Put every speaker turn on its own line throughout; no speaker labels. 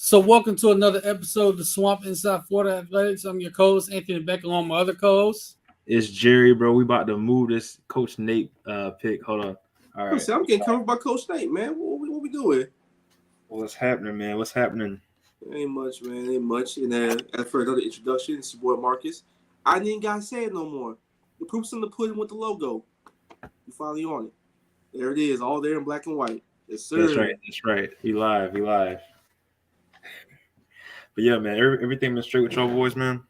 So, welcome to another episode of the Swamp Inside Florida Athletics. I'm your co-host, Anthony Beck, along with my other co-host.
It's Jerry, bro. We about to move this Coach Nate pick. Hold on. All right.
I'm getting covered by Coach Nate, man. What we doing?
What's happening, man? What's happening?
Ain't much, man. Ain't much. And as for another introduction, it's your boy Marcus. I didn't gotta say it no more. The proof's in the pudding with the logo. You finally on it. There it is, all there in black and white. Yes, sir.
That's right. That's right. He live. But yeah, man, everything been straight with y'all boys, man.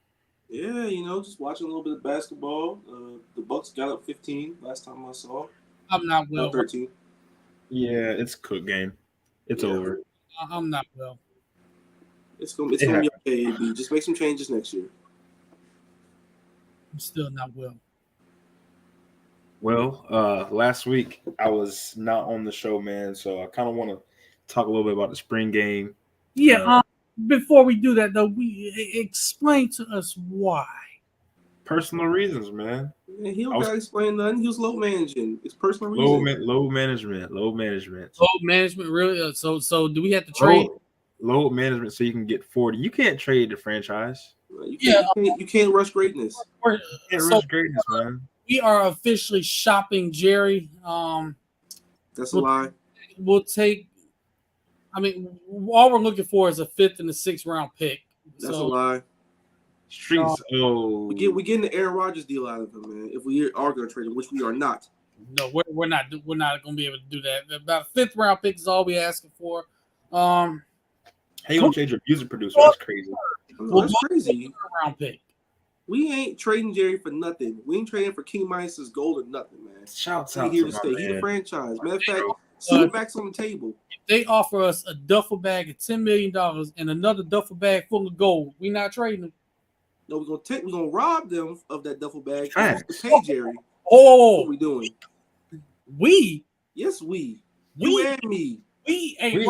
Yeah, just watching a little bit of basketball. The Bucks got up 15 last time I saw.
I'm not well.
13.
Yeah, it's a cook game. It's over.
I'm not well.
It's gonna be okay, AB. Just make some changes next year.
I'm still not well.
Well, last week I was not on the show, man, so I kind of want to talk a little bit about the spring game.
Yeah. Before we do that, though, we explain to us why.
Personal reasons, man.
Yeah, he don't gotta explain nothing. He was low managing. It's personal reasons.
Low management.
Low management, really? So do we have to trade?
Low management so you can get 40. You can't trade the franchise.
You can't rush greatness.
Rush greatness, man.
We are officially shopping Jerry.
That's a lie.
We'll take. I mean, all we're looking for is a 5th and a 6th round pick.
That's a lie.
Streets.
We're getting the Aaron Rodgers deal out of him, man. If we are going to trade him, which we are not.
No, we're not. We're not going to be able to do that. About a 5th round pick is all we're asking for.
How you gonna change your music producer? That's crazy.
That's crazy.
Round pick.
We ain't trading Jerry for nothing. We ain't trading for King Midas's gold or nothing, man.
Shouts out
here
to
to stay.
Man.
He the franchise. Matter of fact, Silverback's on the table.
If they offer us a duffel bag of $10 million and another duffel bag full of gold, we not trading them.
No, we're gonna rob them of that duffel bag to pay Jerry.
Oh,
what we doing?
We?
Yes, we. You and me.
We ain't.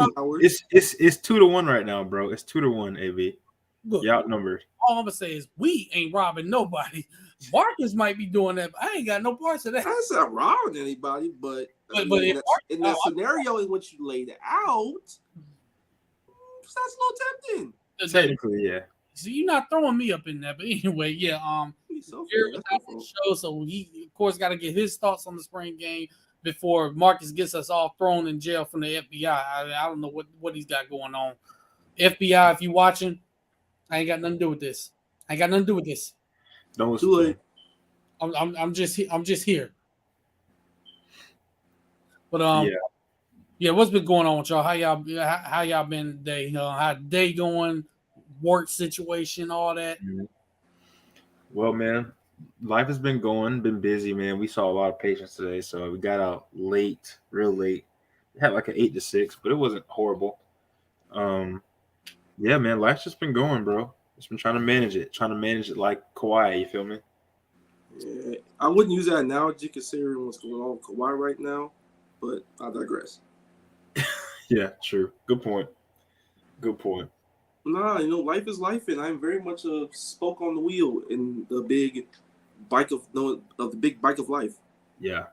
It's 2-1 right now, bro. It's 2-1, AB.
Look,
you outnumbered.
All I'm gonna say is we ain't robbing nobody. Marcus might be doing that, but I ain't got no parts of that.
That's not robbing anybody, but in that scenario in which you laid it out, that's a little tempting.
Technically, yeah.
So you're not throwing me up in that, but anyway, yeah. Jerry was out on the show, so he of course got to get his thoughts on the spring game before Marcus gets us all thrown in jail from the FBI. I don't know what he's got going on. FBI, if you watching, I ain't got nothing to do with this.
Don't listen to it.
I'm just here. But yeah, what's been going on with y'all? How y'all been today? How the day going? Work situation, all that.
Well, man, life has been busy, man. We saw a lot of patients today, so we got out late, real late. We had like an 8 to 6, but it wasn't horrible. Yeah, man, life's just been going, bro. Just been trying to manage it like Kawhi. You feel me?
Yeah, I wouldn't use that analogy considering what's going on with Kawhi right now, but I digress.
Yeah, true. Good point.
Nah, life is life, and I'm very much a spoke on the wheel in the big bike of life.
Yeah,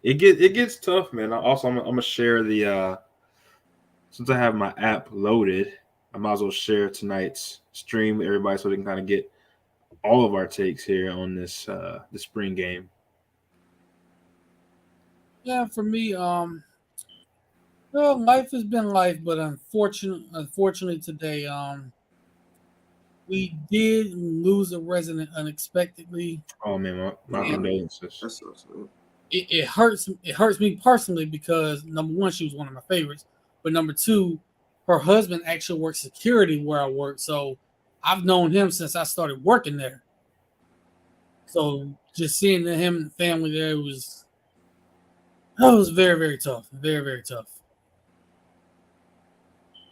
it gets tough, man. Also, I'm gonna share the since I have my app loaded, I might as well share tonight's stream with everybody so they can kind of get all of our takes here on this the spring game.
Yeah, for me, well, life has been life, but unfortunately today, we did lose a resident unexpectedly.
Oh man, my condolences.
It hurts me personally because number one, she was one of my favorites, but number two, her husband actually works security where I work, so I've known him since I started working there. So just seeing him and the family there was very, very tough. Very, very tough.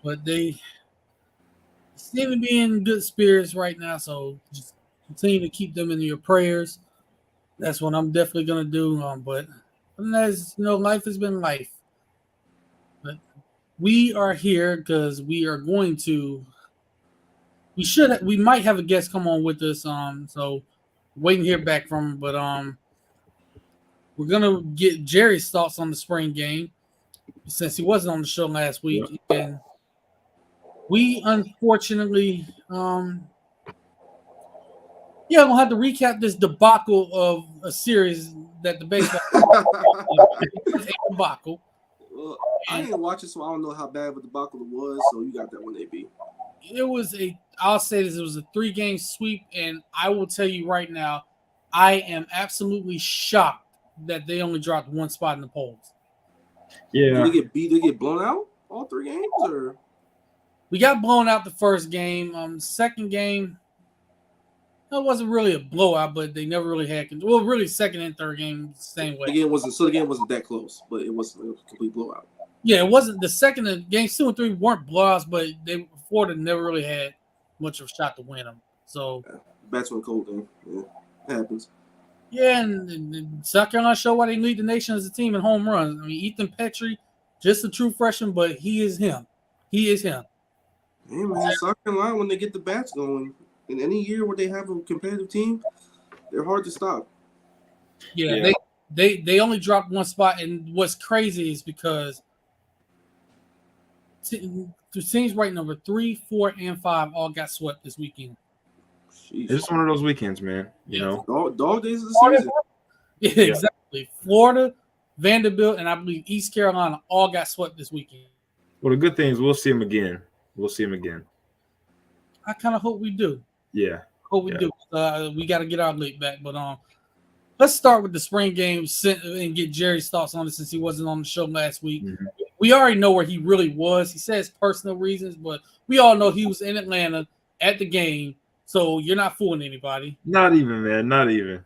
But they seem to be in good spirits right now, so just continue to keep them in your prayers. That's what I'm definitely gonna do. But as life has been life. But we are here because we are going to. We might have a guest come on with us. So waiting to hear back from him. But we're gonna get Jerry's thoughts on the spring game since he wasn't on the show last week.
Yep.
And we unfortunately, yeah, we'll have to recap this debacle of a series that the baseball it's a debacle.
Well, I didn't watch it, so I don't know how bad of a debacle it was. So you got that one, AB.
I'll say this, it was a 3-game sweep, and I will tell you right now, I am absolutely shocked that they only dropped one spot in the polls.
Yeah.
Did they get beat? Did they get blown out all 3 games, or
We got blown out the first game. Second game, it wasn't really a blowout, but they never really had control. Well, really, second and third game, same way.
the game wasn't that close, but it was a complete blowout.
Yeah, it wasn't the second and games 2 and 3 weren't blowouts, but Florida never really had much of a shot to win them. So
Bats went cold then. Yeah, it happens.
yeah, and South Carolina show why they lead the nation as a team in home runs. I mean, Ethan Petrie, just a true freshman, but he is him. He is him.
Hey man, South Carolina, when they get the bats going, in any year where they have a competitive team, they're hard to stop.
Yeah. They only dropped one spot, and what's crazy is because the teams right number 3, 4, and 5 all got swept this weekend.
Jeez.
It's just one of those weekends, man. You know,
Dog days of the season.
Yeah, exactly. Florida, Vanderbilt, and I believe East Carolina all got swept this weekend.
well, the good thing is we'll see him again. We'll see him again.
I kind of hope we do.
Yeah.
Hope we do. We got to get our league back. But let's start with the spring game and get Jerry's thoughts on it since he wasn't on the show last week.
Mm-hmm.
We already know where he really was. He says personal reasons, but we all know he was in Atlanta at the game. So you're not fooling anybody.
Not even, man. Not even.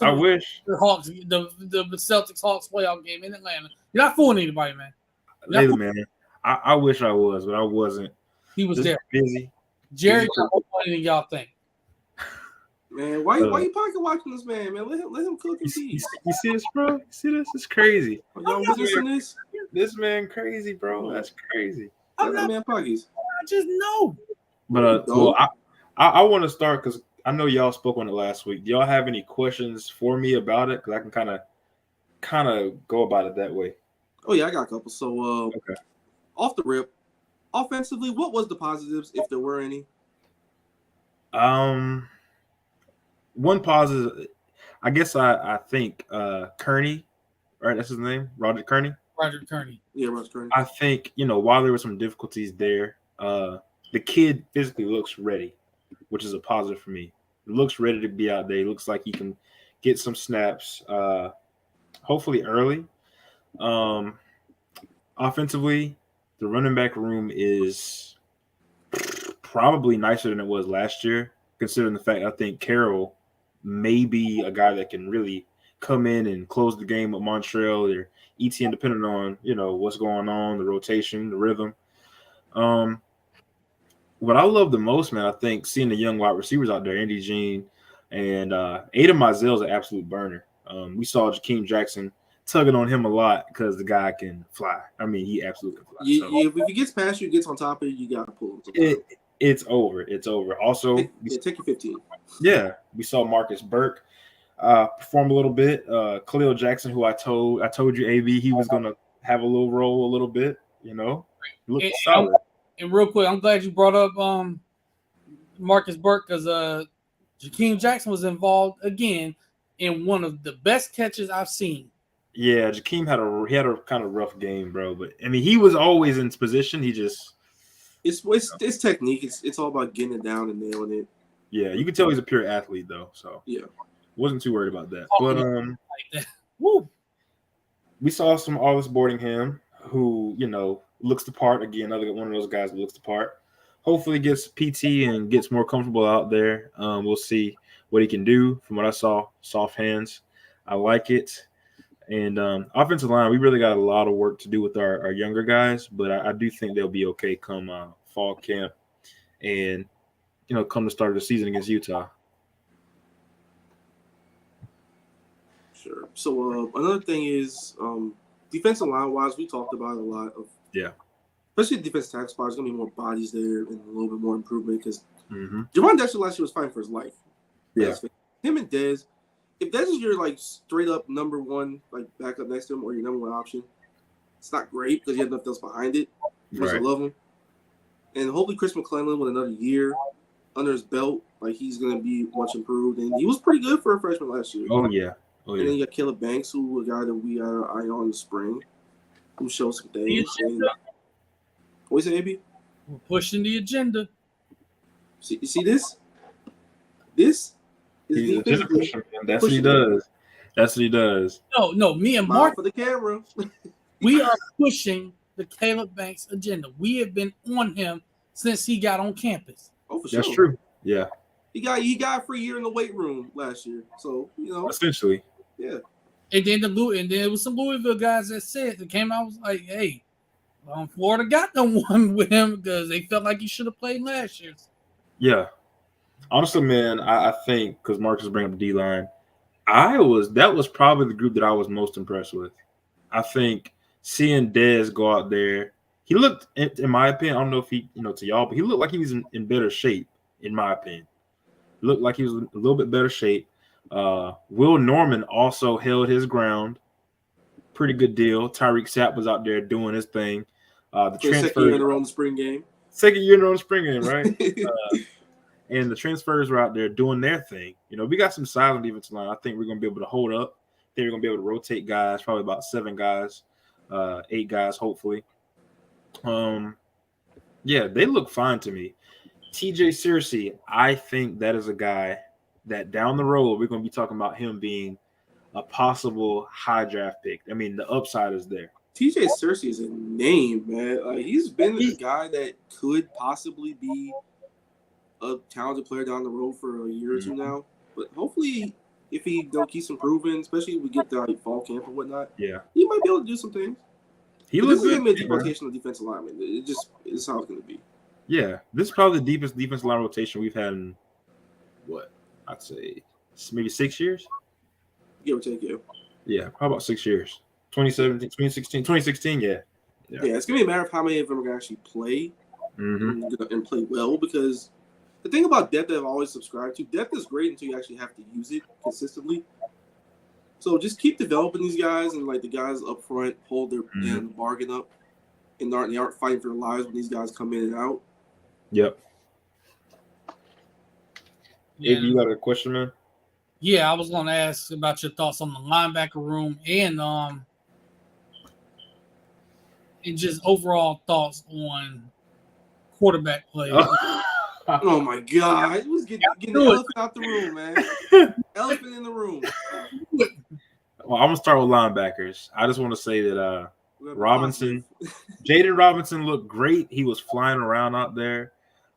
I wish
the Hawks, the Celtics Hawks playoff game in Atlanta. You're not fooling anybody, man.
Neither, man. I wish I was, but I wasn't.
He was
Just
there.
busy.
Jerry got more money than y'all think.
Man, why you pocket watching this man? Let him cook and
You
eat.
see this, bro? You see this? It's crazy.
Are y'all witnessing this?
This man crazy, bro. That's crazy.
I'm
Let that
not,
man pockets.
I just know.
But well, I want to start because I know y'all spoke on it last week. Do y'all have any questions for me about it? Because I can kind of go about it that way.
Oh yeah, I got a couple. So
Okay.
Off the rip, offensively, what was the positives if there were any?
One positive, I guess I think Kearney, right? That's his name, Roger Kearney.
Roger Kearney.
Yeah, Roger Kearney.
I think, while there were some difficulties there, the kid physically looks ready, which is a positive for me. He looks ready to be out there. He looks like he can get some snaps, hopefully early. Offensively, the running back room is probably nicer than it was last year, considering the fact I think Carroll may be a guy that can really come in and close the game with Montreal or ETN, depending on, what's going on, the rotation, the rhythm. What I love the most, man, I think seeing the young wide receivers out there, Andy Jean and Adam Mizell's an absolute burner. We saw Jakeem Jackson tugging on him a lot because the guy can fly. I mean, he absolutely can fly.
If he gets past you, gets on top of you, got to pull him.
It's over. It's over. Also,
take your 15.
Yeah, we saw Marcus Burke perform a little bit. Khalil Jackson, who I told you, AB, he was going to have a little role a little bit, Looked solid.
And real quick, I'm glad you brought up Marcus Burke because Jakeem Jackson was involved again in one of the best catches I've seen.
Yeah, Jakeem had a kind of rough game, bro. But I mean, he was always in position. He just
it's technique. It's all about getting it down and nailing it.
Yeah, you can tell he's a pure athlete though. So
yeah,
wasn't too worried about that.
But
like
that. Woo.
We saw some Arlis Boardingham, who looks the part again. Another one of those guys that looks the part. Hopefully gets PT and gets more comfortable out there. We'll see what he can do. From what I saw, soft hands. I like it. And offensive line, we really got a lot of work to do with our younger guys, but I do think they'll be okay come fall camp and, come the start of the season against Utah.
Sure. So another thing is defensive line-wise, we talked about a lot of especially the defensive tackle spot. There's going to be more bodies there and a little bit more improvement because Javon Dexter last year was fighting for his life.
Yeah.
Him and Dez. If Dez is your straight up number one, backup next to him or your number one option, it's not great because you have nothing else behind it. I love him. And hopefully Chris McClellan with another year under his belt, like he's gonna be much improved. And he was pretty good for a freshman last year.
Oh yeah. Oh
And then
yeah.
you got Caleb Banks, who a guy that we got our eye on in the spring, who showed some things. And, what you say, AB?
We're pushing the agenda.
See, you see this? This is
He's
me
just a
physically
pusher, man. That's what he
pushing it.
does. That's what he does.
No, me and
Smile
Mark,
for the camera.
we are pushing the Caleb Banks agenda. We have been on him since he got on campus.
Oh, for sure.
That's true. Yeah.
He got a free year in the weight room last year. So,
Essentially.
yeah.
And then there was some Louisville guys that came out was like, hey, Florida got them one with him because they felt like he should have played last year.
Yeah. Honestly, man, I think because Marcus bringing up D-line, that was probably the group that I was most impressed with. I think seeing Dez go out there, he looked, in my opinion, I don't know if he, to y'all, but he looked like he was in better shape, in my opinion. Looked like he was in a little bit better shape. Will Norman also held his ground. Pretty good deal. Tyreek Sapp was out there doing his thing. The
Second year in a row in the spring game.
Second year in a row in the spring game, right? And the transfers were out there doing their thing. We got some size on the defensive line. I think we're going to be able to hold up. I think we're going to be able to rotate guys, probably about 7 guys, 8 guys, hopefully. Yeah, they look fine to me. TJ Searcy, I think that is a guy that down the road, we're going to be talking about him being a possible high draft pick. I mean, the upside is there.
TJ Searcy is a name, man. Like, he's been a guy that could possibly be a talented player down the road for a year or two now. But hopefully, if he keeps improving, especially if we get the fall camp or whatnot,
Yeah,
he might be able to do some things.
he
But
looks
this is
good.
going to be a deep rotation of defensive linemen. It's how it's going to be.
Yeah, this is probably the deepest defensive line rotation we've had in I'd say maybe 6 years.
Give or take, yeah.
Yeah, how about 6 years? 2017, 2016, yeah.
Yeah, it's going to be a matter of how many of them are going to actually play and play well, because the thing about depth that I've always subscribed to, depth is great until you actually have to use it consistently. So just keep developing these guys, and like the guys up front hold their bargain up, and they aren't fighting for their lives when these guys come in and out.
Yep.
Yeah.
If you got a question, man?
Yeah, I was going to ask about your thoughts on the linebacker room and just overall thoughts on quarterback play.
Oh my God! It was getting the elephant out the room, man. Elephant in the room.
Well, I'm gonna start with linebackers. I just want to say that Robinson, Jaden Robinson looked great. He was flying around out there.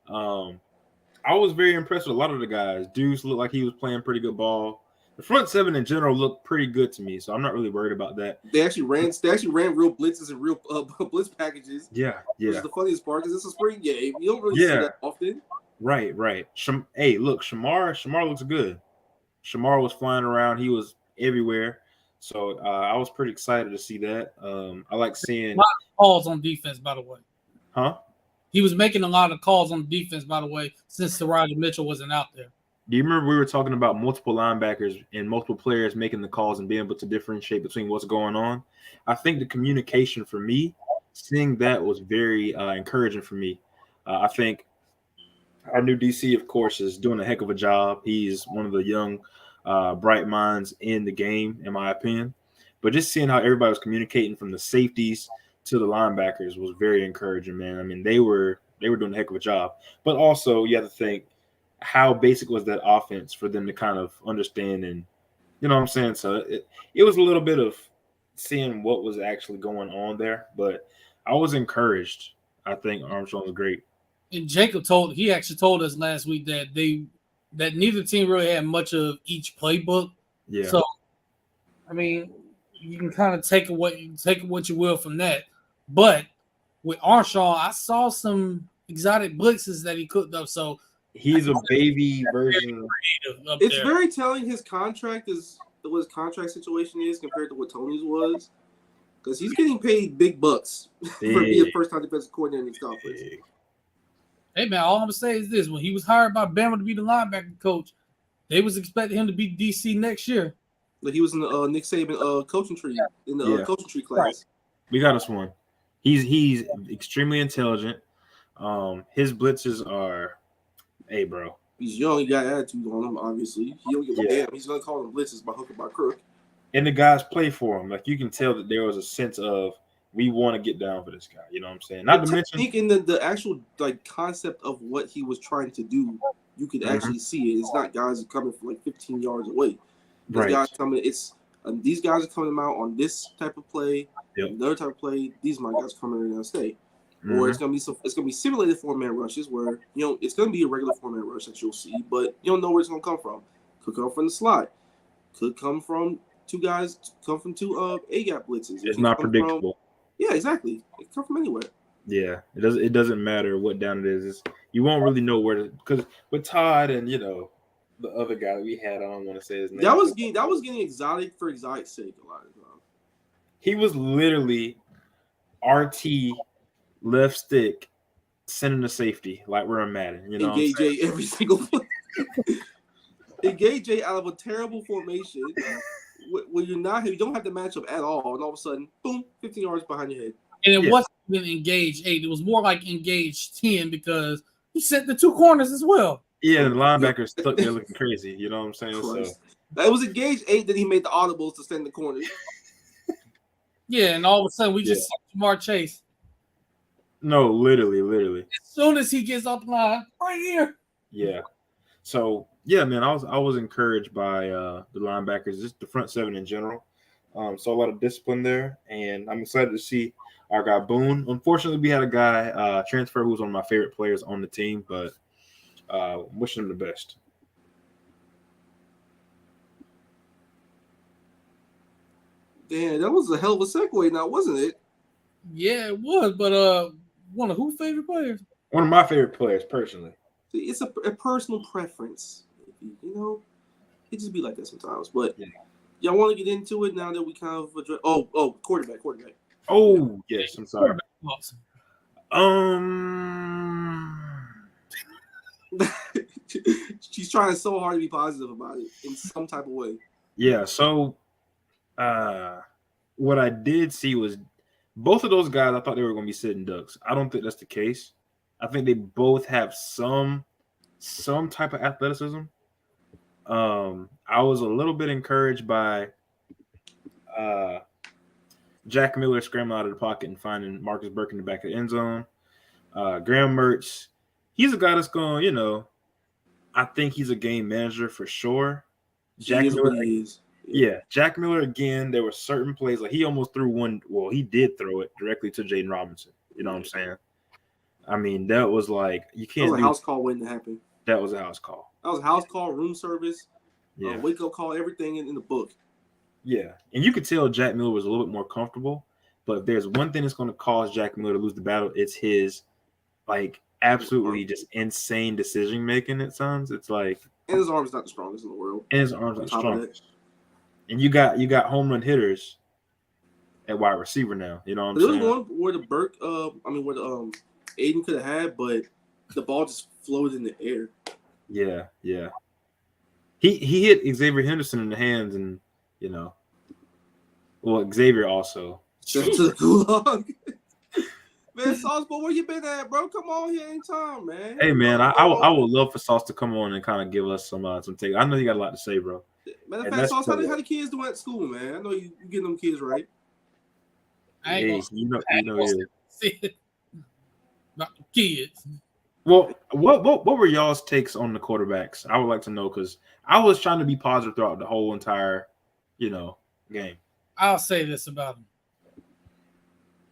I was very impressed with a lot of the guys. Deuce looked like he was playing pretty good ball. The front seven in general looked pretty good to me, so I'm not really worried about that.
They actually ran real blitzes and real blitz packages.
Yeah.
Which is the funniest part because it's a spring game. You don't really see that often.
Right. Hey, look, Shamar looks good. Shamar was flying around. He was everywhere. So I was pretty excited to see that. I like seeing
a lot of calls on defense, by the way.
Huh?
He was making a lot of calls on defense, by the way, since Rodney Mitchell wasn't out there.
Do you remember we were talking about multiple linebackers and multiple players making the calls and being able to differentiate between what's going on? I think the communication for me, seeing that was very encouraging for me. I think our new DC, of course, is doing a heck of a job. He's one of the young, bright minds in the game, in my opinion. But just seeing how everybody was communicating from the safeties to the linebackers was very encouraging, man. I mean, they were doing a heck of a job. But also, you have to think, how basic was that offense for them to kind of understand, and you know what I'm saying? So it was a little bit of seeing what was actually going on there, but I was encouraged. I think Armstrong was great.
And Jacob actually told us last week that neither team really had much of each playbook.
Yeah.
So, I mean, you can kind of take what you will from that. But with Armstrong, I saw some exotic blitzes that he cooked up. So
he's a baby version.
It's very telling his contract is what his contract situation is compared to what Tony's was, because he's getting paid big bucks for being a first-time defensive coordinator in these conference.
Hey man, all I'm gonna say is this: when he was hired by Bama to be the linebacker coach, they was expecting him to be DC next year.
But he was in the Nick Saban coaching tree coaching tree class.
Right. We got us one. He's extremely intelligent. His blitzes are, hey, bro.
He's young. He got attitude on him. Obviously, he don't give a
Yeah.
damn. He's gonna call them blitzes by hook or by crook.
And the guys play for him. Like you can tell that there was a sense of we want to get down for this guy. You know what I'm saying? Not
The
to mention,
technique and the actual like concept of what he was trying to do, you could actually see it. It's not guys coming from like 15 yards away. These
right?
guys coming. These guys are coming out on this type of play.
Yep.
Another type of play. These my guys coming in and stay. Or
Mhm.
it's gonna be simulated 4-man rushes where it's gonna be a regular 4-man rush that you'll see, but you don't know where it's gonna come from. Could come from the slot. Could come from two guys. Come from two A-gap blitzes.
It's
It
not
can come
predictable.
yeah, exactly. It can come from anywhere.
Yeah, it doesn't matter what down it is. You won't really know where to, because with Todd and the other guy that we had, I don't want to say his name.
That was getting exotic for exotic's sake a lot of times.
He was literally RT left stick sending the safety like we're in Madden. You know,
Engage Jay every single play. Engage Jay out of a terrible formation where you don't have to match up at all, and all of a sudden, boom, 15 yards behind your head.
And it wasn't even engage 8. It was more like engage 10 because he sent the two corners as well.
Yeah, the linebacker stuck there looking crazy. You know what I'm saying?
Christ.
So
That was engage 8 that he made the audibles to send the corners.
Yeah, and all of a sudden we just see Jamar Chase.
no, literally.
As soon as he gets off the line, right here.
Yeah. So yeah, man, I was encouraged by the linebackers, just the front seven in general. So a lot of discipline there, and I'm excited to see our guy Boone. Unfortunately, we had a guy transfer who was one of my favorite players on the team, but wishing him the best.
Damn, that was a hell of a segue now, wasn't it?
Yeah, it was, but one of who's favorite players?
One of my favorite players, personally.
See, it's a personal preference. It just be like that sometimes. But y'all want to get into it now that we kind of address. Oh, quarterback.
Oh yes, I'm sorry.
Awesome.
She's trying so hard to be positive about it in some type of way.
Yeah. So, what I did see was both of those guys. I thought they were going to be sitting ducks. I don't think that's the case. I think they both have some type of athleticism. I was a little bit encouraged by Jack Miller scrambling out of the pocket and finding Marcus Burke in the back of the end zone. Graham Mertz, he's a guy that's going, I think he's a game manager for sure.
Jack Miller
again, there were certain plays, like he almost threw one. Well, he did throw it directly to Jaden Robinson. You know what I'm saying? I mean, that was like, you can't.
That was a house call waiting to happen.
That was a house call.
That was a house call, room service,
Yeah.
wake up call, everything in the book.
Yeah. And you could tell Jack Miller was a little bit more comfortable. But if there's one thing that's going to cause Jack Miller to lose the battle, it's his, like, absolutely just insane decision making. It sounds. It's like.
And his arm's not the strongest in the world.
And his arms not strong. And you got home run hitters at wide receiver now. You know what I'm saying?
There was one where where the Aiden could have had, but the ball just floated in the air.
Yeah. He hit Xavier Henderson in the hands, and Xavier also.
To the gulag. Man, Sauce, but where you been at, bro? Come on here anytime, man.
Hey, man, I would love for Sauce to come on and kind of give us some take. I know you got a lot to say, bro.
Matter of fact, Sauce, how the kids doing at school, man? I know you getting them kids right.
Hey, you know,
about the kids.
Well, what were y'all's takes on the quarterbacks? I would like to know, because I was trying to be positive throughout the whole entire, game.
I'll say this about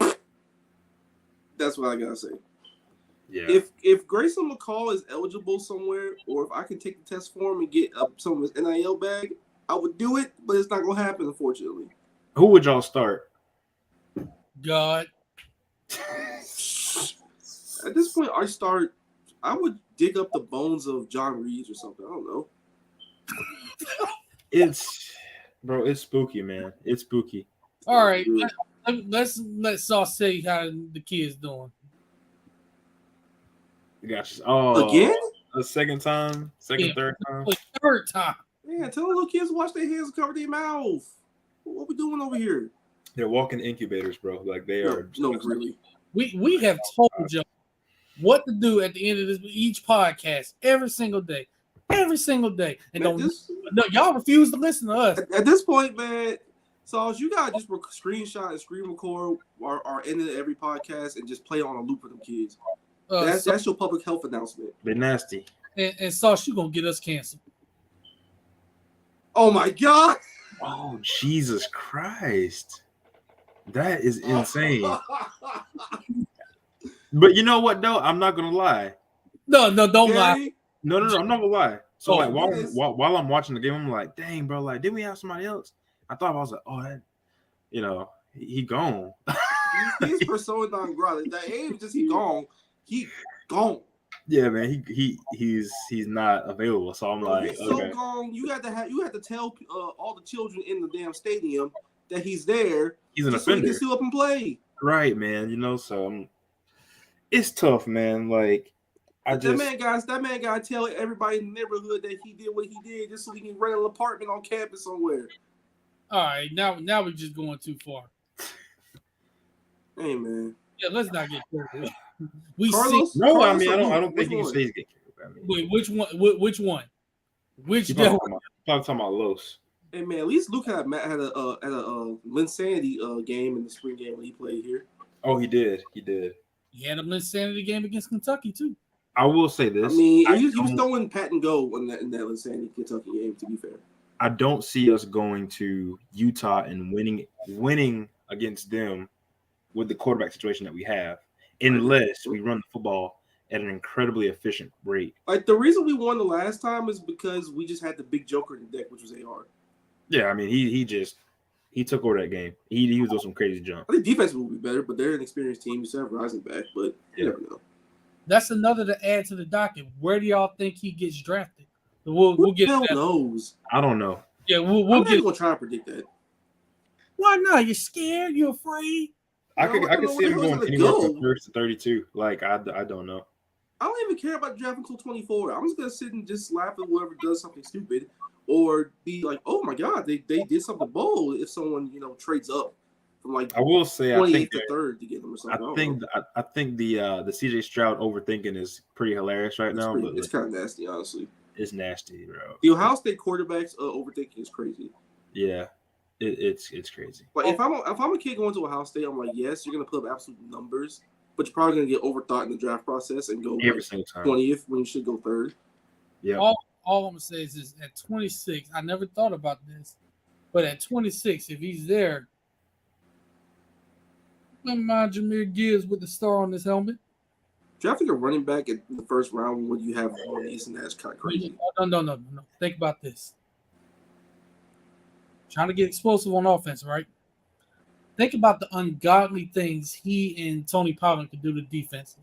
him.
That's what I gotta say.
Yeah.
If Grayson McCall is eligible somewhere, or if I can take the test for him and get some of his NIL bag, I would do it, but it's not gonna happen, unfortunately.
Who would y'all start?
God.
At this point, I would dig up the bones of John Reeves or something. I don't know.
It's spooky, man. It's spooky.
All right. Let's let Sauce say how the kids doing.
Gotcha. Oh,
again?
A second time? Third time?
Third time.
Yeah, tell the little kids to wash their hands and cover their mouth. What we doing over here?
They're walking incubators, bro. Like they are.
No, really.
We have told you what to do at the end of each podcast every single day. Every single day. And
Man,
no, y'all refuse to listen to us.
At this point, man, so you gotta just screenshot and screen record our end of every podcast and just play it on a loop for them kids. That's your public health announcement.
They're nasty.
And Sauce, you gonna get us canceled.
Oh my God.
Oh, Jesus Christ. That is insane. But you know what, though? I'm not going to lie.
No, don't lie.
No, I'm not going to lie. So,
Oh,
like, while I'm watching the game, I'm like, dang, bro, like, didn't we have somebody else? I was like, oh, that, you know, he gone.
He's persona non grata. That ain't just he gone. He gone.
Yeah, man, he's not available. So I'm like,
He's so
okay.
gone. You had to tell all the children in the damn stadium that he's there.
He's an
so he
offender.
can still up and play.
Right, man. You know, so it's tough, man. Like,
that man got to tell everybody in the neighborhood that he did what he did just so he can rent an apartment on campus somewhere.
All right, now we're just going too far.
Hey, man.
Yeah, let's not get carried.
Carlos,
No,
Carlos,
I don't think you can say he's getting carried.
Wait, which one? Which one? Which
Probably talking about Los.
Hey man, at least Luke had a Linsanity game in the spring game when he played here.
Oh, he did.
He had a Linsanity game against Kentucky too.
I will say this.
I mean, he was throwing pat and go in that Linsanity Kentucky game. To be fair,
I don't see us going to Utah and winning against them with the quarterback situation that we have, unless we run the football at an incredibly efficient rate.
Like the reason we won the last time is because we just had the big joker in the deck, which was AR.
Yeah, I mean he took over that game. He was doing some crazy jump.
I think defense will be better, but they're an experienced team. You still have Rising back, but you never know.
That's another to add to the docket. Where do y'all think he gets drafted? We'll get
Who
that.
knows?
I don't know.
Yeah, we'll
I'm not
get.
gonna try to predict that.
Why not? You're scared? You're afraid?
I could see him going anywhere
go.
from 1st to 32. Like I don't know.
I don't even care about the draft until 24. I'm just gonna sit and just laugh at whoever does something stupid, or be like, "Oh my God, they did something bold." If someone trades up from like
I will say
28th to 3rd to get them or something.
I think the CJ Stroud overthinking is pretty hilarious right now. But
It's kind of nasty, honestly.
It's nasty, bro.
The Ohio State quarterbacks overthinking is crazy.
Yeah, it's crazy.
Like if I'm a kid going to Ohio State, I'm like, yes, you're gonna put up absolute numbers, but you're probably gonna get overthought in the draft process and go
Every single time.
20th when you should go 3rd.
Yeah.
All I'm gonna say is at 26, I never thought about this, but at 26, if he's there, mind Jahmyr Gibbs with the star on his helmet.
Drafting a running back in the first round when you have one ace and that's kind of crazy.
No. Think about this. Trying to get explosive on offense, right? Think about the ungodly things he and Tony Pollard could do to defenses.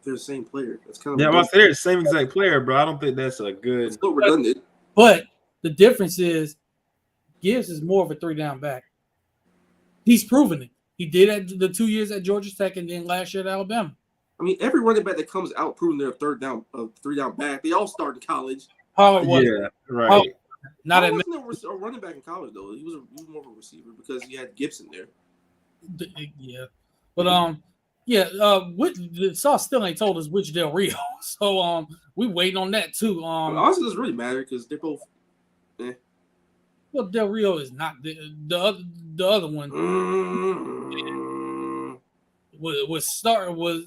They're the same player. That's kind of
Yeah, I'm they're the same exact player, bro. I don't think that's a good.
It's a little redundant.
But the difference is Gibbs is more of a 3-down back. He's proven it. He did at the 2 years at Georgia Tech and then last year at Alabama.
I mean, every running back that comes out proving they're a 3-down back, they all start in college.
Pollard was
Yeah, right.
not
He
at
wasn't a running back in college though. He was more of a receiver because he had Gibson there.
yeah. But the Sauce still ain't told us which Del Rio. So we waiting on that too.
Honestly, it doesn't really matter because they're both.
Well, Del Rio is not the other one.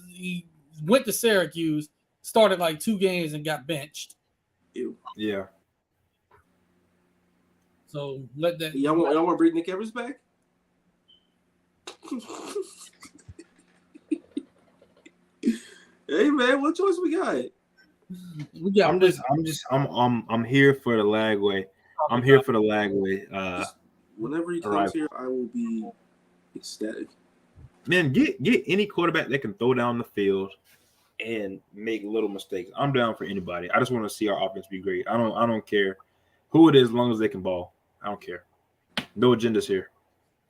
He went to Syracuse, started like 2 games and got benched.
Ew.
Yeah.
So let that.
Y'all want to bring Nick Evers back? Hey man, what choice we got?
I'm here for the Lagway. I'm here for the Lagway.
Whenever he comes here, I will be ecstatic.
Man, get any quarterback that can throw down the field and make little mistakes. I'm down for anybody. I just want to see our offense be great. I don't care who it is as long as they can ball. I don't care. No agendas here.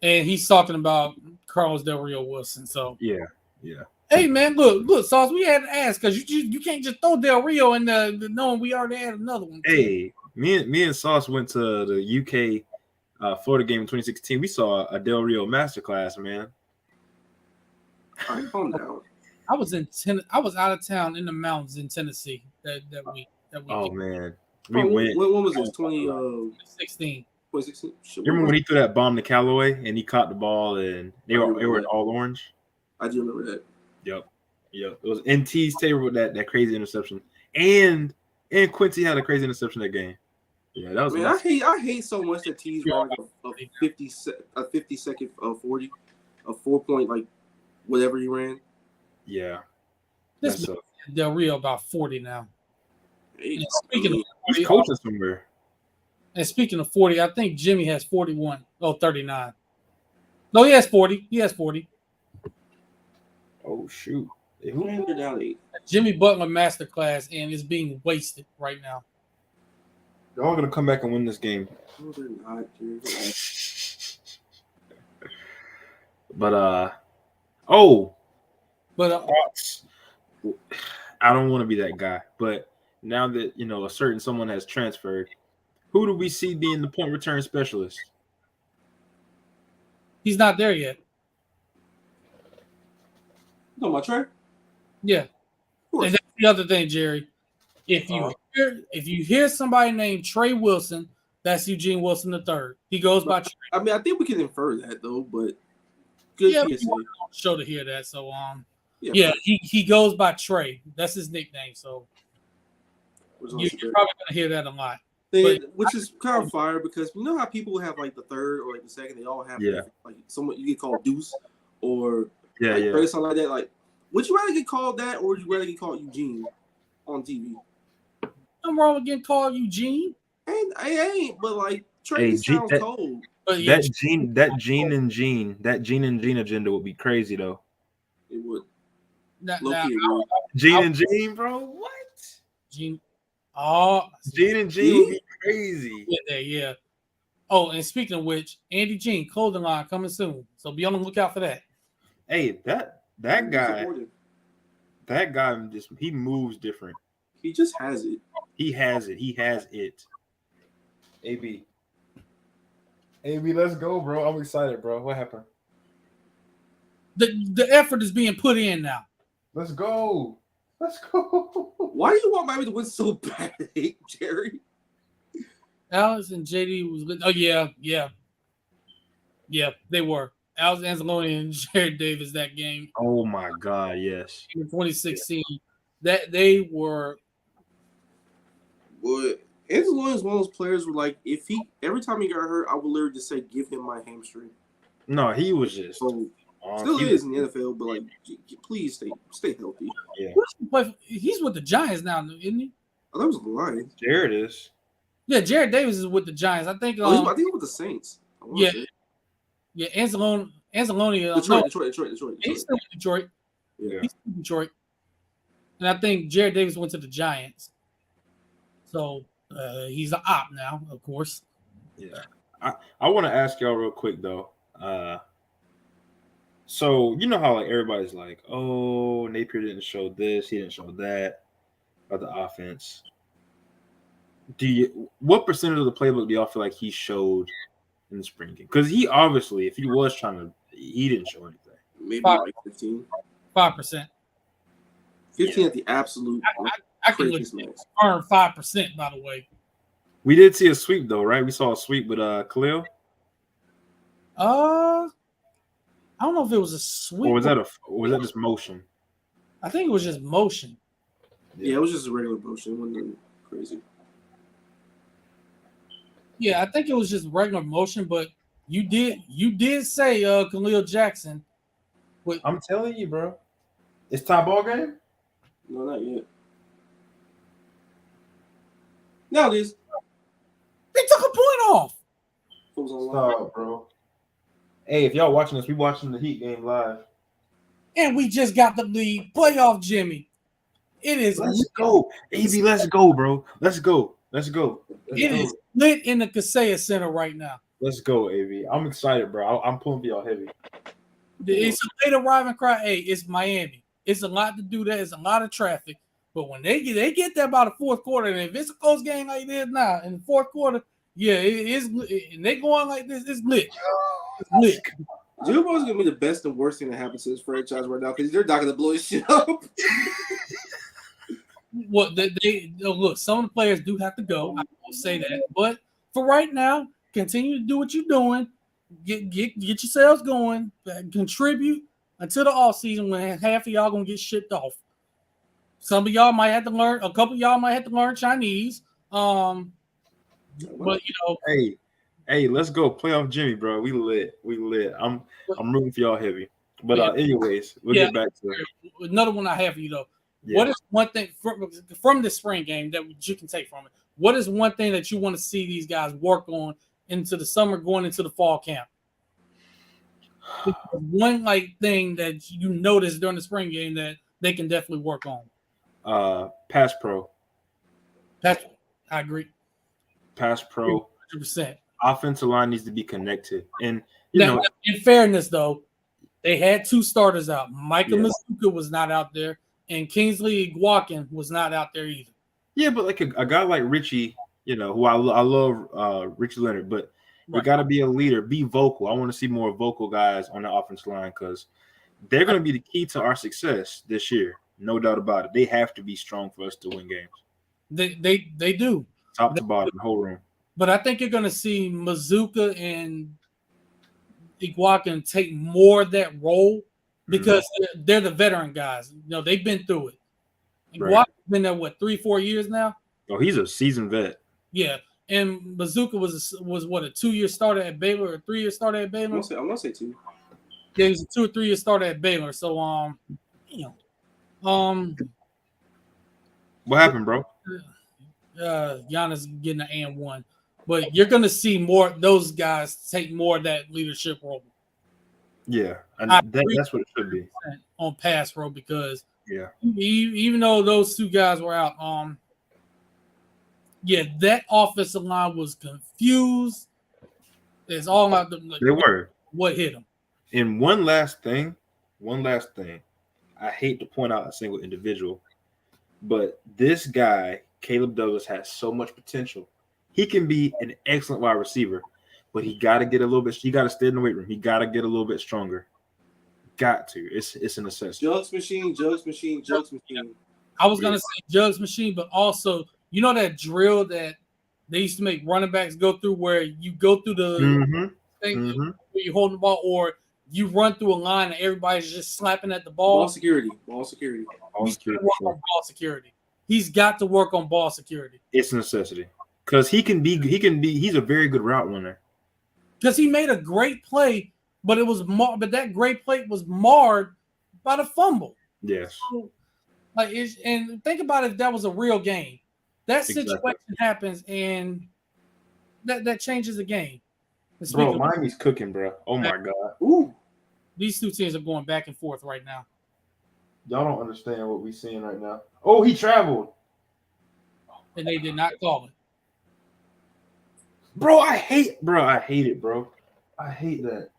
And he's talking about Carlos Del Rio Wilson. So
yeah.
Hey man, look, Sauce. We had to ask because you can't just throw Del Rio in the knowing we already had another one.
Hey, me and Sauce went to the UK Florida game in 2016. We saw a Del Rio masterclass, man.
All right, calm down.
I was I was out of town in the mountains in Tennessee that week.
Oh man, we
when
went.
was this?
16.
2016?
You remember when he threw that bomb to Callaway and he caught the ball and they were in all orange?
I do remember that.
Yep. It was NT's table with that crazy interception, and Quincy had a crazy interception that game. Yeah, that was.
Man, I hate so much that T's running a 50 second 40, a 4-point like whatever he ran.
Yeah.
This Del Rio about 40 now.
Hey,
Speaking of 40,
he's coaching somewhere.
And speaking of 40, I think Jimmy has 41. Oh, 39. No, he has 40. He has 40.
Oh shoot.
who they're down 8?
Jimmy Butler masterclass, and it's being wasted right now.
Y'all gonna come back and win this game.
No, they're not, dude.
But I don't want to be that guy. But now that a certain someone has transferred, who do we see being the point return specialist?
He's not there yet.
No, my Trey.
Yeah. And that's the other thing, Jerry. If you hear somebody named Trey Wilson, that's Eugene Wilson III. He goes by Trey.
I mean, I think we can infer that though, but good PSA.
Show to hear that. So he goes by Trey. That's his nickname. So you're probably gonna hear that a lot.
Which is kind of fire because you know how people have like the third or like the second, they all have like someone you get called Deuce or something like that. Like, would you rather get called that or would you rather get called Eugene on TV?
I'm wrong with getting called Eugene.
I ain't, but like Trey sounds cold.
But
that Gene and Gene agenda would be crazy though.
It would.
Gene and Gene, bro. What?
Gene.
Gene and Gene would be crazy.
Yeah. Oh, and speaking of which, Andy Gene clothing line coming soon, so be on the lookout for that.
Hey, that guy just he moves different.
He just has it.
He has it. AB, let's go, bro. I'm excited, bro. What happened?
The effort is being put in now.
Let's go.
Why do you want Miami to win so bad, Jerry?
Alex and JD was. Oh yeah, they were. Alex Anzalone and Jared Davis that game.
Oh my God, yes.
In 2016, that they were.
Well, Anzalone is one of those players where, like, if he every time he got hurt, I would literally just say, "Give him my hamstring."
No, he was just.
Still is in the NFL, but like, please stay healthy.
Yeah.
He's with the Giants now, isn't he?
Oh, that was the Lions.
Jared is.
Yeah, Jared Davis is with the Giants. I think.
I think he's with the Saints.
Yeah, Anzalone.
Detroit.
He's still with Detroit.
Yeah,
he's still with Detroit. And I think Jared Davis went to the Giants. So he's an op now, of course.
Yeah. I want to ask y'all real quick though. So you know how like everybody's like, oh, Napier didn't show this, he didn't show that about the offense. What percentage of the playbook do y'all feel like he showed in the spring game? Because he obviously, if he was trying to, he didn't show anything.
Maybe like 15.
5%.
15 at the absolute.
I can earn 5%. By the way,
we did see a sweep though, right? We saw a sweep with Khalil.
I don't know if it was a sweep.
Or was that just motion?
I think it was just motion.
Yeah, it was just a regular motion. It wasn't crazy.
Yeah, I think it was just regular motion, but you did say Khalil Jackson.
I'm telling you, bro. It's tie ball game?
No, not yet. Now it is.
They took a point off.
Stop, bro. Hey, if y'all watching this, we watching the Heat game live.
And we just got the lead. Playoff Jimmy. It is.
Let's go. AB, let's go, bro. Let's go.
It is lit in the Kaseya Center right now.
Let's go, AB. I'm excited, bro. I'm pulling for y'all heavy.
It's a late arriving crowd. Hey, it's Miami. It's a lot to do that. It's a lot of traffic. But when they get there by the fourth quarter, and if it's a close game like it is now in the fourth quarter, yeah, it is. And they going like this. It's lit. It's lit.
Jimmy Butler's gonna be the best and worst thing that happens to this franchise right now because they're not gonna blow his shit up.
Well, they look. Some of the players do have to go. I will say that, but for right now, continue to do what you're doing. Get yourselves going. Contribute until the off season when half of y'all gonna get shipped off. Some of y'all might have to learn. A couple of y'all might have to learn Chinese. But
Hey, let's go playoff Jimmy, bro. We lit. I'm rooting for y'all heavy. But anyways, we'll get back to it.
Another one I have for you though.
Yeah.
What is one thing from the spring game that you can take from it? What is one thing that you want to see these guys work on into the summer, going into the fall camp? One thing that you noticed during the spring game that they can definitely work on.
Pass pro.
I agree.
Pass pro.
100%.
Offensive line needs to be connected. And
in fairness, though, they had two starters out. Michael Mazuka was not out there, and Kingsley Iguakin was not out there either.
Yeah, but like a guy like Richie, who I love Richie Leonard, but you got to be a leader, be vocal. I want to see more vocal guys on the offensive line because they're going to be the key to our success this year. No doubt about it. They have to be strong for us to win games.
They do.
Top to bottom, the whole room.
But I think you're going to see Mazuka and Iguakin take more of that role because they're the veteran guys. They've been through it. Iguakin's been there, 3-4 years now?
Oh, he's a seasoned vet.
Yeah. And Mazuka was a 2-year starter at Baylor or a 3-year starter at Baylor?
I'm gonna say 2.
Yeah, he was a 2 or 3-year starter at Baylor. So,
what happened, bro?
Giannis getting an and 1. But you're going to see more those guys take more of that leadership role.
Yeah, and that's what it should be
on pass row because
yeah,
even though those two guys were out, that offensive line was confused. It's all about
they were
what hit them.
And one last thing. I hate to point out a single individual, but this guy, Caleb Douglas, has so much potential. He can be an excellent wide receiver, but he got to get a little bit. He got to stay in the weight room. He got to get a little bit stronger. Got to. It's a necessity.
Jugs machine.
I was gonna say jugs machine, but also that drill that they used to make running backs go through, where you go through the thing where you're holding the ball, or you run through a line and everybody's just slapping at the ball.
Ball security.
He's got to work on ball security. He's got to work on ball security.
It's a necessity. Because he's a very good route runner.
Because he made a great play, but that great play was marred by the fumble.
Yes.
So, and think about if that was a real game. That situation happens, and that changes the game.
Bro, Miami's cooking, bro. Oh my God.
Ooh.
These two teams are going back and forth right now.
Y'all don't understand what we're seeing right now. Oh, he traveled.
And they did not call it.
Bro, I hate it, bro. I hate that.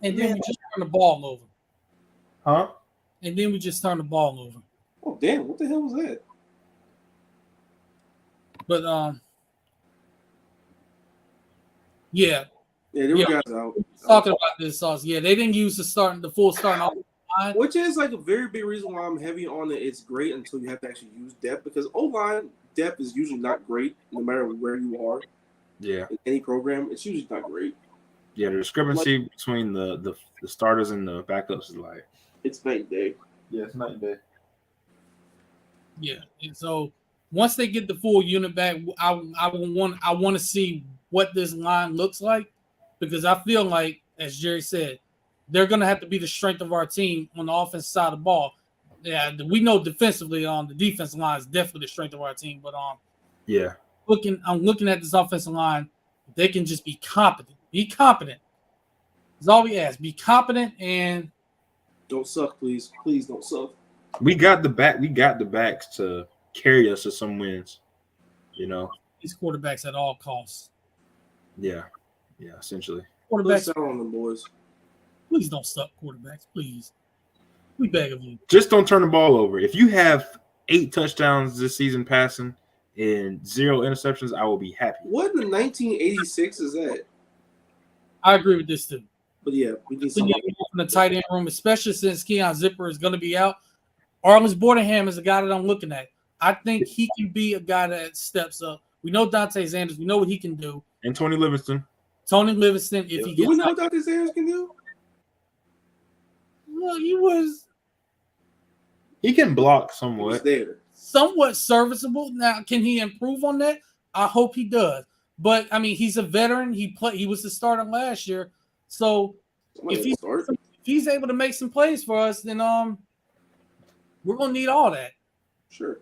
And then we just turn the ball over.
Huh?
And then we just turn the ball over.
Oh, damn. What the hell was that?
But, yeah.
Yeah, there were guys out.
Talking about this sauce. Yeah, they didn't use the full starting line.
Which is a very big reason why I'm heavy on it. It's great until you have to actually use depth because O-line depth is usually not great no matter where you are.
Yeah.
In any program, it's usually not great.
Yeah, the discrepancy between the starters and the backups is
it's night and day.
Yeah, it's night and day.
Yeah, and so once they get the full unit back, I want to see what this line looks like because I feel like, as Jerry said, they're going to have to be the strength of our team on the offensive side of the ball. Yeah, we know defensively on the defensive line is definitely the strength of our team, but
yeah.
I'm looking at this offensive line. They can just be competent. Be competent. That's all we ask. Be competent and
don't suck, please. Please don't suck.
We got the backs to carry us to some wins.
These quarterbacks at all costs.
Yeah, essentially.
Quarterbacks out on them, boys.
Please don't suck, quarterbacks. Please, we beg of you.
Just don't turn the ball over. If you have 8 touchdowns this season passing and 0 interceptions, I will be happy.
What in the 1986 is that?
I agree with this too.
But yeah, we need
We
some.
need more from the tight end room, especially since Keon Zipper is going to be out. Arlis Bordenham is a guy that I'm looking at. I think he can be a guy that steps up. We know Dante Sanders. We know what he can do.
And Tony Livingston.
Tony Livingston, if he
Do we
gets
know what Dr. Sanders can do?
well, he was
He can block
He was
somewhat.
there.
somewhat serviceable. Now, can he improve on that? I hope he does. But I mean, he's a veteran. He was the starter last year. So
Somebody
if
start.
he's able to make some plays for us, then we're gonna need all that.
Sure.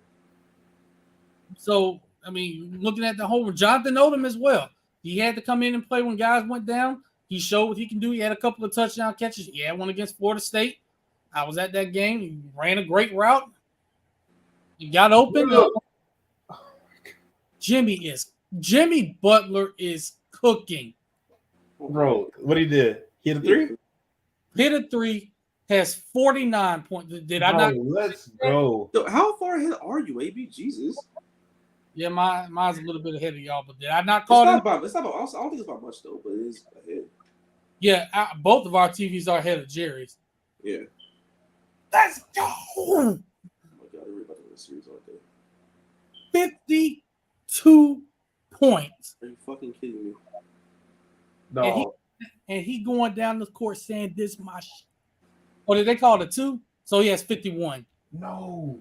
So I mean, looking at the whole Jonathan Odom as well. He had to come in and play when guys went down. He showed what he can do. He had a couple of touchdown catches. He had one against Florida State. I was at that game. He ran a great route. He got open. Jimmy Butler is cooking.
Bro, what he did? He hit a 3?
Hit a 3, has 49 points. Did I not?
Let's go.
Yo, how far ahead are you, AB? Jesus.
Yeah, mine's a little bit ahead of y'all, but did I not
It's
call
not
him?
about. It's not about. I don't think it's about much though, but it is ahead.
Yeah, both of our TVs are ahead of Jerry's.
Yeah.
Let's go.
Oh my God, they're about to win the series, aren't they?
52 points.
Are you fucking kidding me?
No.
And he going down the court saying this my or did they call it a 2? So he has 51.
No.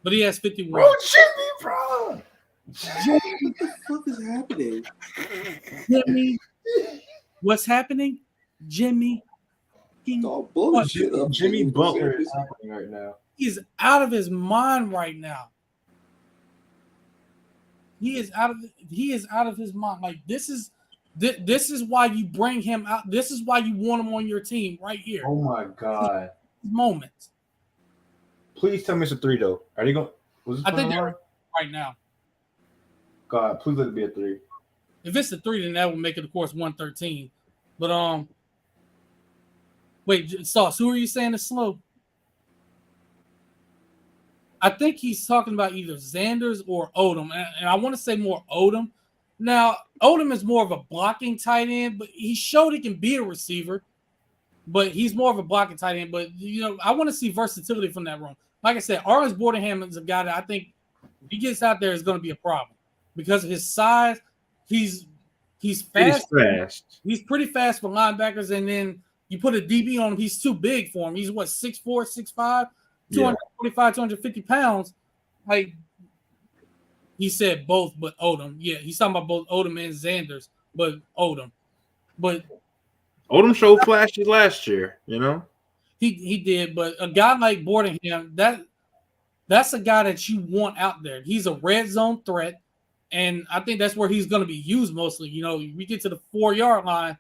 But he has 51.
Bro, Jimmy, bro.
What the fuck is happening?
Jimmy, what's happening? Jimmy King.
Dog, blow this shit up.
Jimmy Butler is happening right now.
He's out of his mind right now. He is out of his mind. Like this is why you bring him out. This is why you want him on your team right here.
Oh my God.
Moment.
Please tell me it's a 3 though. Are they going?
I think they're right now.
God, please let it be a 3.
If it's a 3, then that would make it, of course, 113. But wait, Sauce, who are you saying is slow? I think he's talking about either Xanders or Odom, and I want to say more Odom. Now, Odom is more of a blocking tight end, but he showed he can be a receiver. But he's more of a blocking tight end. But I want to see versatility from that room. Like I said, Arlis Bordenham is a guy that I think if he gets out there is going to be a problem because of his size. He's fast. He's pretty fast for linebackers, and then you put a DB on him, he's too big for him. He's what, 6'4", 6'5", 245, 250 pounds. Like he said both, but Odom. Yeah, he's talking about both Odom and Xanders, but Odom. But
Odom showed flashes last year,
He did, but a guy like Bordenham, that's a guy that you want out there. He's a red zone threat, and I think that's where he's going to be used mostly. We get to the 4-yard line,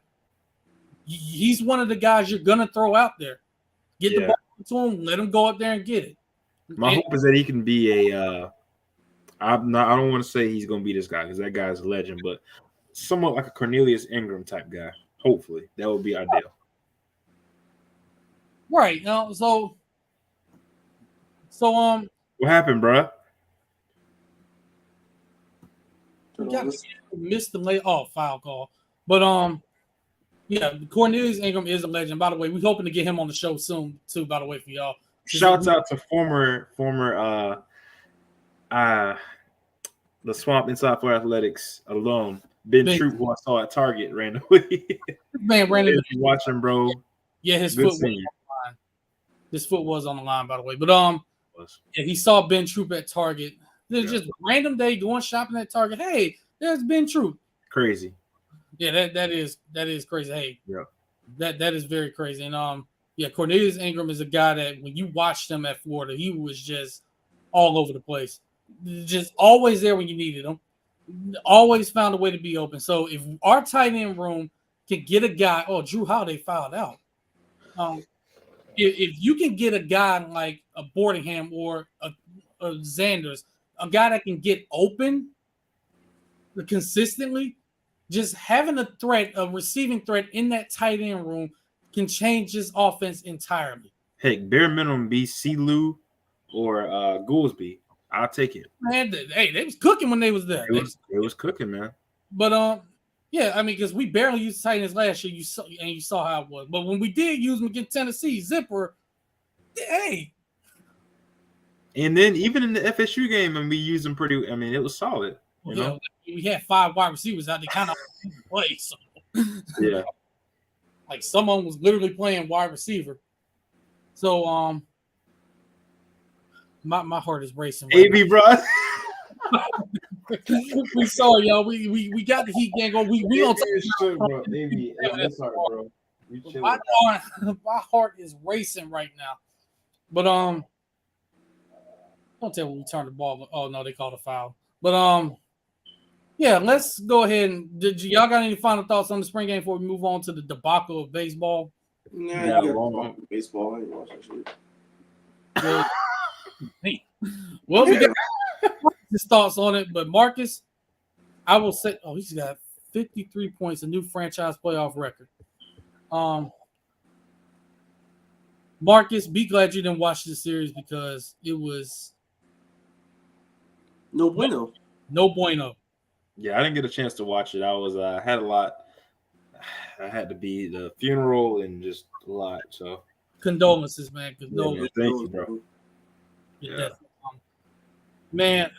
he's one of the guys you're going to throw out there. Get the ball to him, let him go up there and get it.
My hope is that he can be I don't want to say he's going to be this guy because that guy's a legend, but somewhat like a Cornelius Ingram type guy. Hopefully, that would be ideal.
Right. So
what happened, bro?
Missed the lay off foul call. But yeah, Cornelius Ingram is a legend. By the way, we're hoping to get him on the show soon too, by the way, for y'all.
Shouts out to former the Swamp Inside for Athletics alum, Ben Troop, who I saw at Target randomly.
Man, Brandon,
watching, bro.
Yeah, his foot was on the line. His foot was on the line, by the way. But yeah, he saw Ben Troop at Target. There's just random day going shopping at Target. Hey, there's Ben Troop.
Crazy.
Yeah, that is crazy. Hey,
yeah,
that is very crazy. And yeah, Cornelius Ingram is a guy that when you watched him at Florida, he was just all over the place. Just always there when you needed him. Always found a way to be open. So if our tight end room can get a guy, Drew Holiday fouled out. If you can get a guy like a Bordenham or a Xanders, a guy that can get open consistently, just having a receiving threat in that tight end room can change this offense entirely.
Heck, bare minimum be Lou or Goolsby. I'll take it.
Man, hey, they was cooking when they was there.
It was cooking, man.
But Yeah, I mean, because we barely used tight ends last year. You saw how it was. But when we did use them against Tennessee, Zipper, hey.
And then even in the FSU game, and we used them pretty. I mean, it was solid. You know?
We had 5 wide receivers out. They kind of play. So.
Yeah.
Like someone was literally playing wide receiver. So my heart is racing. Right
AB, bro.
We saw y'all. We got the Heat game going. We on
shit, bro. AB, that's hard, bro.
my heart is racing right now. But don't tell me we turned the ball. Oh no, they called a foul. But yeah, let's go ahead and did y'all got any final thoughts on the spring game before we move on to the debacle of baseball?
Nah, you got baseball. I ain't watching shit.
Well, we got his thoughts on it, but Marcus, I will say, he's got 53 points, a new franchise playoff record. Marcus, be glad you didn't watch this series because it was
no bueno.
No bueno.
Yeah, I didn't get a chance to watch it. I was had a lot. I had to be the funeral and just a lot. So
condolences, man. Condolences.
Yeah, thank you, bro.
Yeah. Man,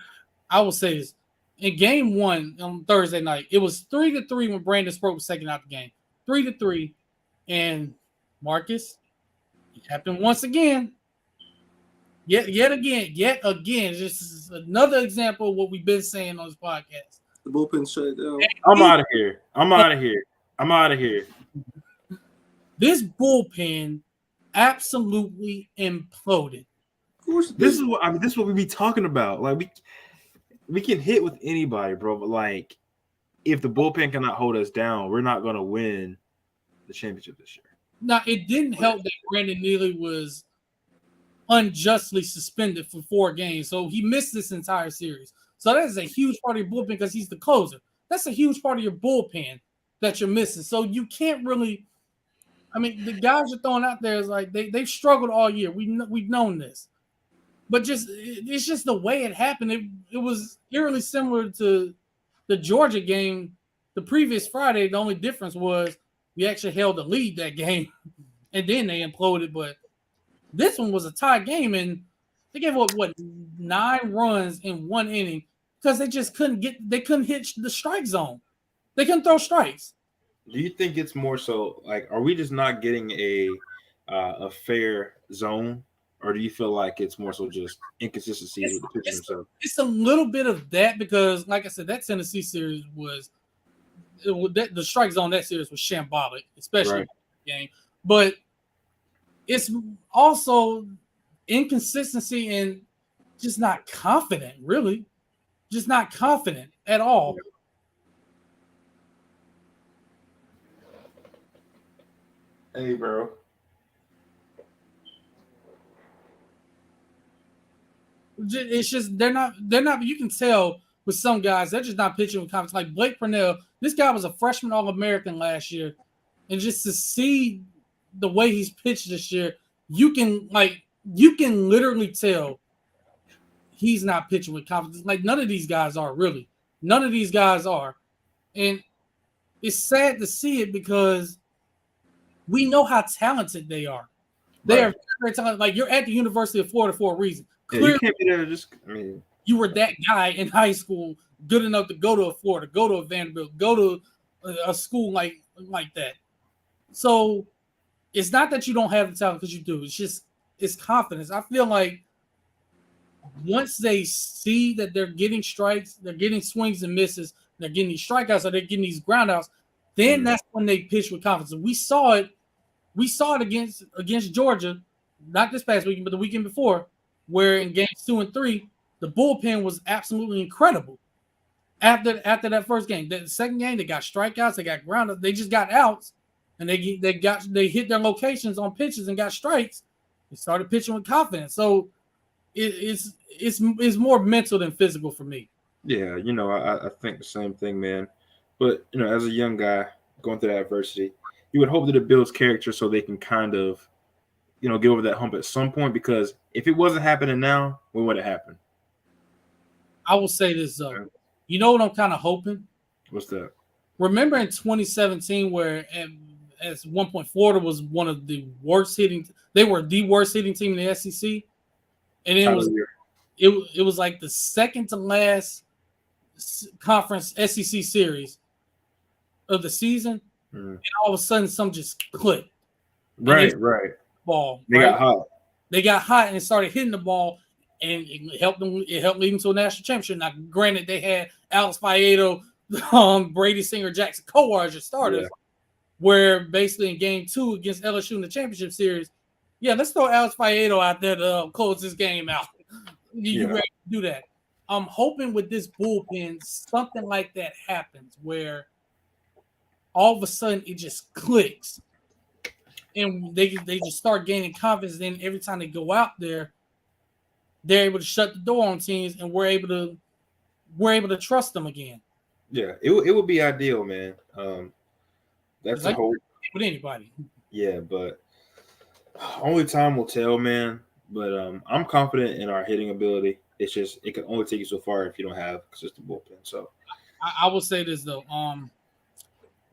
I will say this. In game 1 on Thursday night, it was 3-3 when Brandon Sproat was taking out the game. 3-3. And Marcus, it happened once again. Yet again. This is another example of what we've been saying on this podcast.
The bullpen shut it down.
I'm out of here.
This bullpen absolutely imploded.
Of course,
this is what we be talking about. Like we can hit with anybody, bro. But like, if the bullpen cannot hold us down, we're not going to win the championship this year.
Now, it didn't help that Brandon Neely was unjustly suspended for 4 games, so he missed this entire series. So that is a huge part of your bullpen because he's the closer. That's a huge part of your bullpen that you're missing. So you can't really. I mean, the guys you're throwing out there is like they've struggled all year. We've known this, but it's just the way it happened. It was eerily similar to the Georgia game the previous Friday. The only difference was we actually held the lead that game, and then they imploded. But this one was a tie game, and they gave up 9 runs in 1 inning because they just couldn't hit the strike zone. They couldn't throw strikes.
Do you think it's more so like, are we just not getting a fair zone, or do you feel like it's more so just inconsistency with the pitching themselves?
It's a little bit of that because, like I said, that Tennessee series the strike zone that series was shambolic, especially in the game. But it's also inconsistency and just not confident, really. Just not confident at all.
Hey, bro.
It's just they're not. You can tell with some guys they're just not pitching with confidence. Like Blake Purnell, this guy was a freshman All-American last year, and just to see the way he's pitched this year, you can literally tell he's not pitching with confidence. Like none of these guys are really. None of these guys are, and it's sad to see it because we know how talented they are. They are very talented. Like you're at the University of Florida for a reason.
Clearly, you can't be there
you were that guy in high school, good enough to go to a Florida, go to a Vanderbilt, go to a school like that. So it's not that you don't have the talent because you do. It's confidence. I feel like once they see that they're getting strikes, they're getting swings and misses, they're getting these strikeouts, or they're getting these groundouts, then that's when they pitch with confidence. We saw it. We saw it against Georgia, not this past weekend, but the weekend before, where in games 2 and 3, the bullpen was absolutely incredible. After that first game, the second game, they got strikeouts, they got groundouts, they just got outs, and they hit their locations on pitches and got strikes. They started pitching with confidence. So it's more mental than physical for me.
Yeah, I think the same thing, man. But as a young guy going through that adversity, you would hope that it builds character so they can kind of, get over that hump at some point. Because if it wasn't happening now, when would it happen?
I will say this though. You know what I'm kind of hoping?
What's that?
remember in 2017 where at one point Florida was one of the worst hitting. They were the worst hitting team in the SEC, and it was like the second to last conference SEC series of the season, and all of a sudden something just clicked.
Right.
Ball.
They got hot.
They got hot and started hitting the ball, and it helped them. It helped lead them to a national championship. Now, granted, they had Alex Faedo, Brady Singer, Jackson Kowar as your starters. Yeah. Where basically in game 2 against LSU in the championship series, let's throw Alex Faedo out there to close this game out. You ready to do that? I'm hoping with this bullpen, something like that happens where all of a sudden it just clicks. And they just start gaining confidence. Then every time they go out there, they're able to shut the door on teams, and we're able to trust them again.
Yeah, it would be ideal, man. That's the hope
with anybody.
Yeah, but only time will tell, man. But I'm confident in our hitting ability. It's just it can only take you so far if you don't have consistent bullpen. So
I will say this though,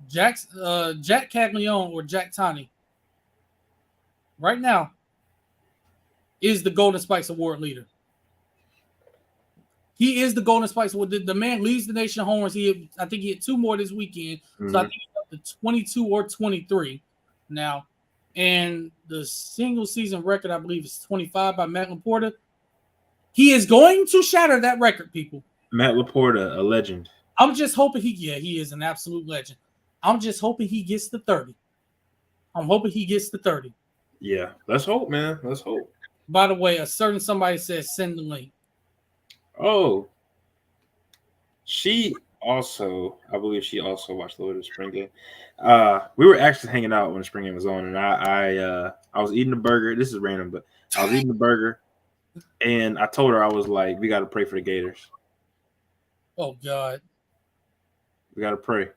Jack Caglione or Jack Tani right now is the Golden Spikes Award leader. He is the Golden Spikes Award. The man leads the nation homers. I think he had 2 more this weekend. So I think he's up to 22 or 23 now. And the single season record, I believe, is 25 by Matt LaPorta. He is going to shatter that record, people.
Matt LaPorta, a legend.
I'm just hoping he is an absolute legend. I'm just hoping he gets to 30. I'm hoping he gets to 30.
Yeah, let's hope, man. Let's hope.
By the way, a certain somebody says send the link.
Oh. I believe she also watched the Little Spring game. We were actually hanging out when the spring game was on, and I was eating a burger. This is random, but I was eating a burger, and I told her, I was like, we got to pray for the Gators.
Oh, God.
We got to pray.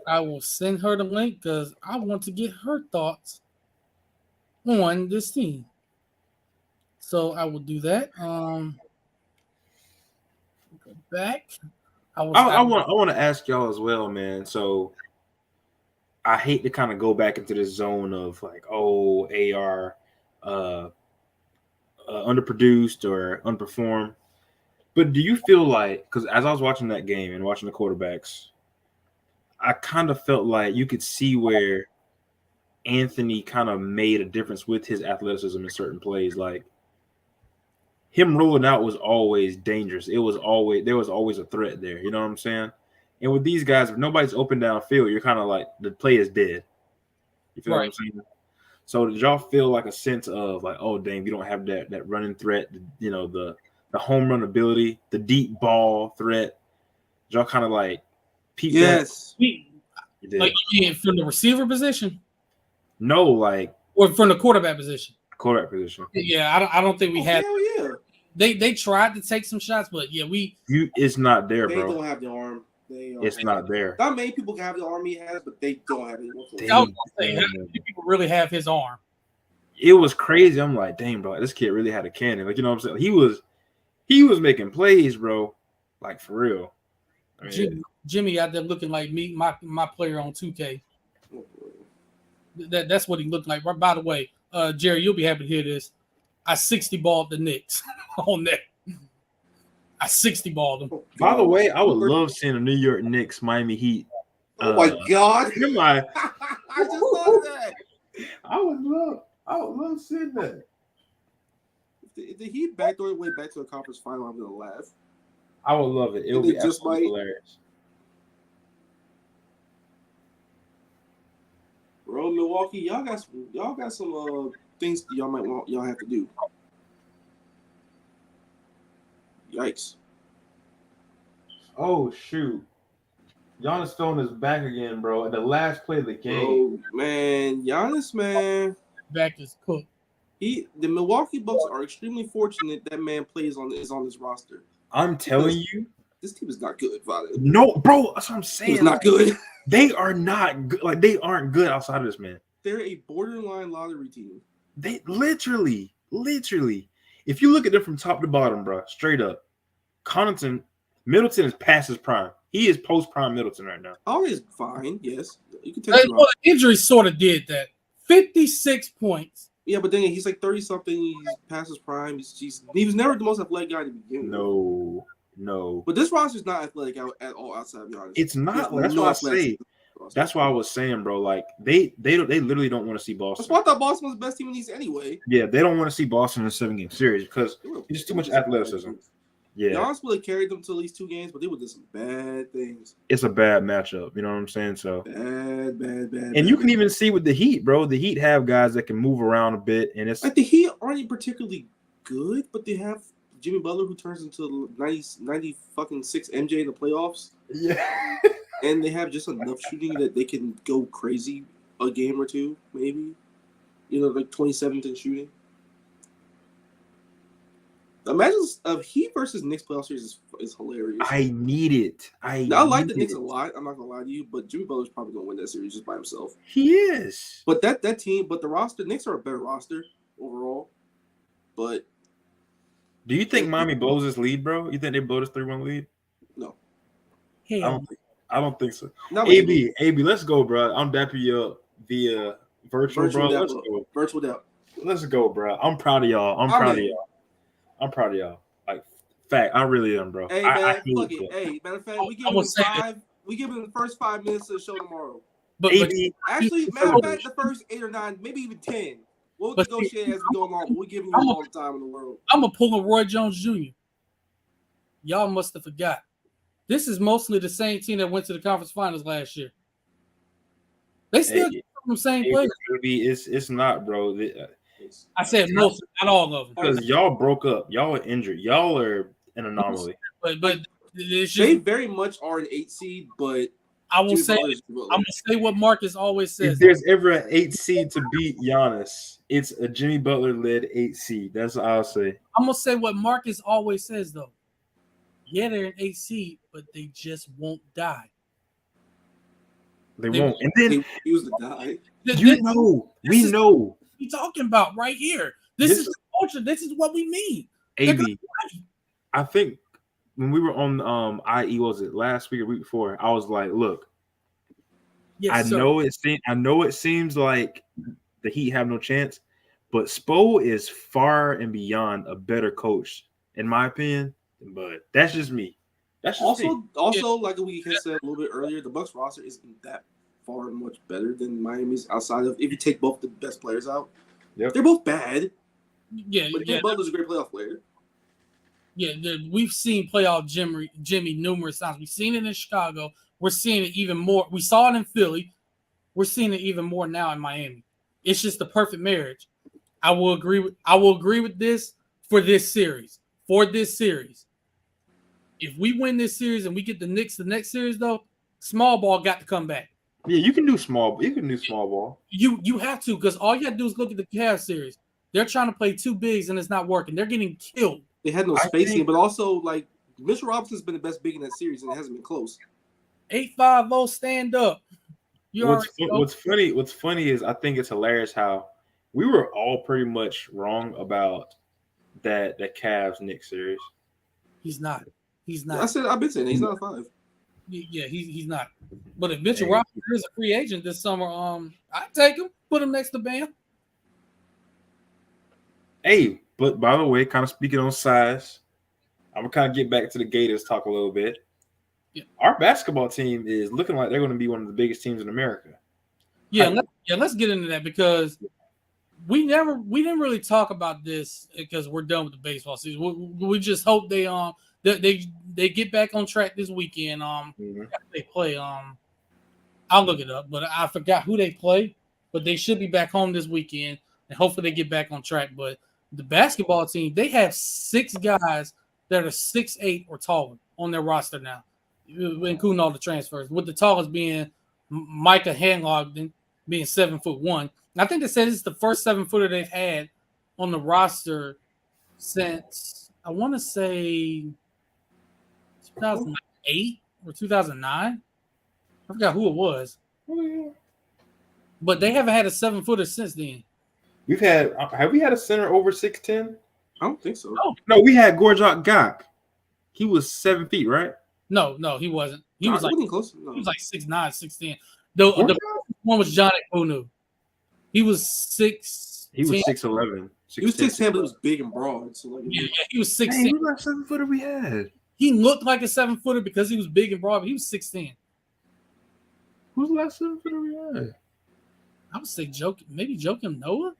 I will send her the link because I want to get her thoughts on this team. So I will do that. Go back. I
want to ask y'all as well, man. So I hate to kind of go back into this zone of like, AR underproduced or underperformed. But do you feel like, because as I was watching that game and watching the quarterbacks, I kind of felt like you could see where Anthony kind of made a difference with his athleticism in certain plays. Like him rolling out was always dangerous. There was always a threat there. You know what I'm saying? And with these guys, if nobody's open downfield, you're kind of like the play is dead. You feel what I'm saying? So did y'all feel like a sense of like, oh dang, you don't have that running threat, the home run ability, the deep ball threat? Did y'all kind of like peep that?
Like from the receiver position?
No, like
or from the quarterback position.
Quarterback position.
Yeah, I don't think we had.
Hell yeah.
They tried to take some shots, but
it's not there, bro.
They don't have the arm.
It's not there.
Not many people can have the arm he has, but they don't have it.
I was gonna say, how many people really have his arm?
It was crazy. I'm like, dang, bro, this kid really had a cannon. Like, you know what I'm saying? He was making plays, bro. Like for real. I mean,
Jimmy out there looking like me, my player on 2K. That's what he looked like. By the way, Jerry, you'll be happy to hear this. I 60-balled the Knicks on that. I 60-balled them.
By the way, I would love seeing a New York Knicks Miami Heat.
Oh my God!
I
just thought of that.
I would love seeing that.
If the Heat backdoor way back to a conference final, I'm gonna laugh.
I would love it. It would be just hilarious.
Bro, Milwaukee, y'all got some things y'all have to do. Yikes.
Oh shoot. Giannis Stone is back again, bro. At the last play of the game.
Oh man, Giannis, man.
Back is cooked.
The Milwaukee Bucks are extremely fortunate that man is on this roster.
I'm telling you.
This team is not good, Father.
No, bro, that's what I'm saying.
It's not good.
They are not good. Like, they aren't good outside of this, man.
They're a borderline lottery team.
They literally. If you look at them from top to bottom, bro, straight up, Middleton is past his prime. He is post prime Middleton right now.
Holiday is fine. Yes, you can take
Well,
him out.
the injury sort of did that. 56 points.
Yeah, but then he's like 30 something. He's past his prime. He was never the most athletic guy to begin with.
No.
But this roster's not athletic at all outside of Giannis.
It's not.
There's
That's
no
what I
athleticism
say.
in the roster.
That's why I was saying, bro. Like they literally don't want to see Boston.
That's why I thought Boston was the best team in the East anyway.
Yeah, they don't want to see Boston in a 7-game series because it's too much athleticism. Yeah,
Giannis would have carried them to at least 2 games, but they would do some bad things.
it's a bad matchup. You know what I'm saying? So,
Bad.
and you can even see with the Heat, bro. The Heat have guys that can move around a bit, and it's
like the Heat aren't even particularly good, but they have Jimmy Butler who turns into 90 fucking 6 MJ in the playoffs.
yeah.
And they have just enough shooting that they can go crazy a game or two, maybe. You know, like 27th in shooting. Imagine a Heat versus Knicks playoff series is hilarious.
I need it. I
like the
need
Knicks
it.
a lot. I'm not gonna lie to you, but Jimmy Butler's probably gonna win that series just by himself.
He is.
But that team, but the roster, Knicks are a better roster overall. But
Do you think Miami blows this lead, bro? You think they blow this 3-1 lead?
no,
I don't think so.
not
AB, let's go, bro. I'm dapping you up via virtual, bro. Let's go.
Virtual doubt.
Let's go, bro. I'm proud of y'all. I'm proud of y'all. Like, fact, I really am, bro.
Hey,
I
man,
hate
fuck
it.
it. Hey, matter of fact, we give
I
him
was saying-
5. We give him the first 5 minutes of the show tomorrow.
But
AB,
Actually, matter of fact, the first 8 or 9, maybe even 10. We'll
But-
negotiate as we go along. But we're giving you
I'm a-
all the time in the world.
I'm going to pull a Roy Jones Jr. Y'all must have forgot. This is mostly the same team that went to the conference finals last year. They still get from the same players.
AB, it's not, bro.
I said most, not all of them.
Because y'all broke up. Y'all are injured. Y'all are an anomaly.
But it's
They
just,
very much are an 8 seed, but
I will
Jimmy
say,
Butler's
I'm going to say what Marcus always
If
says.
there's ever an 8 seed to beat Giannis, it's a Jimmy Butler led 8 seed. That's what I'll say.
I'm going to say what Marcus always says, though. Yeah, they're an 8 seed, but they just won't die.
They
They-
won't. And then
they refuse to die.
you know, we
is-
know.
we talking about right here. This is the culture. This is what we mean.
AB. I think when we were on IE, was it last week or week before? I was like, look,
Yes,
I
sir.
know it seems like the Heat have no chance, but Spo is far and beyond a better coach, in my opinion. But that's just me. That's just me.
Also, like we had said a little bit earlier, the Bucks roster isn't that far much better than Miami's outside of if you take both the best players out.
Yep.
They're both bad,
Yeah,
but
yeah,
Jimmy Butler's a great playoff player.
yeah. We've seen playoff Jimmy numerous times. We've seen it in Chicago. We're seeing it even more. We saw it in Philly. We're seeing it even more now in Miami. It's just the perfect marriage. I will agree with this for this series. For this series. If we win this series and we get the Knicks the next series, though, small ball got to come back.
Yeah, you can do small. You can do small ball.
You have to, because all you got to do is look at the Cavs series. They're trying to play 2 bigs and it's not working. They're getting killed.
They had no
I
spacing,
think-
but also like Mitchell Robinson's been the best big in that series, and it hasn't been close.
850 stand up. You already know.
What's funny is I think it's hilarious how we were all pretty much wrong about that Cavs Knicks series.
He's not. He's
I
not.
said I've been saying he's not a 5.
Yeah, he's not. But if Mitchell
Hey.
Robinson is a free agent this summer, I'd take him, put him next to Bam.
Hey, but by the way, kind of speaking on size, I'm gonna kind of get back to the Gators talk a little bit.
Yeah.
Our basketball team is looking like they're going to be one of the biggest teams in America.
Let's get into that, because we didn't really talk about this because we're done with the baseball season. We just hope they get back on track this weekend.
Mhm.
After they play. I'll look it up, but I forgot who they play. But they should be back home this weekend, and hopefully they get back on track. But the basketball team, they have 6 guys that are 6'8" or taller on their roster now, including all the transfers. With the tallest being Micah Hanlogden, being 7'1". I think they said this is the first 7-footer they've had on the roster since, I want to say, 2008 or 2009. I forgot who it was, but they haven't had a 7-footer since then.
Have we had a center over 6'10"?
I don't think so.
Oh.
No, we had Gorjak Gok. He was 7 feet, right?
No, he wasn't. He was like
close. No.
he was like 6'9", 6'10". The one was Johnny Bunu. He was 6.
He was 6'11".
He was 6'10", but he was big and broad. So like,
Yeah, he was 6'10".
Hey, who's that 7-footer we had?
He looked like a 7-footer because he was big and broad, but he was 6'10".
Who's the last 7-footer we had?
I would say Joakim Noah.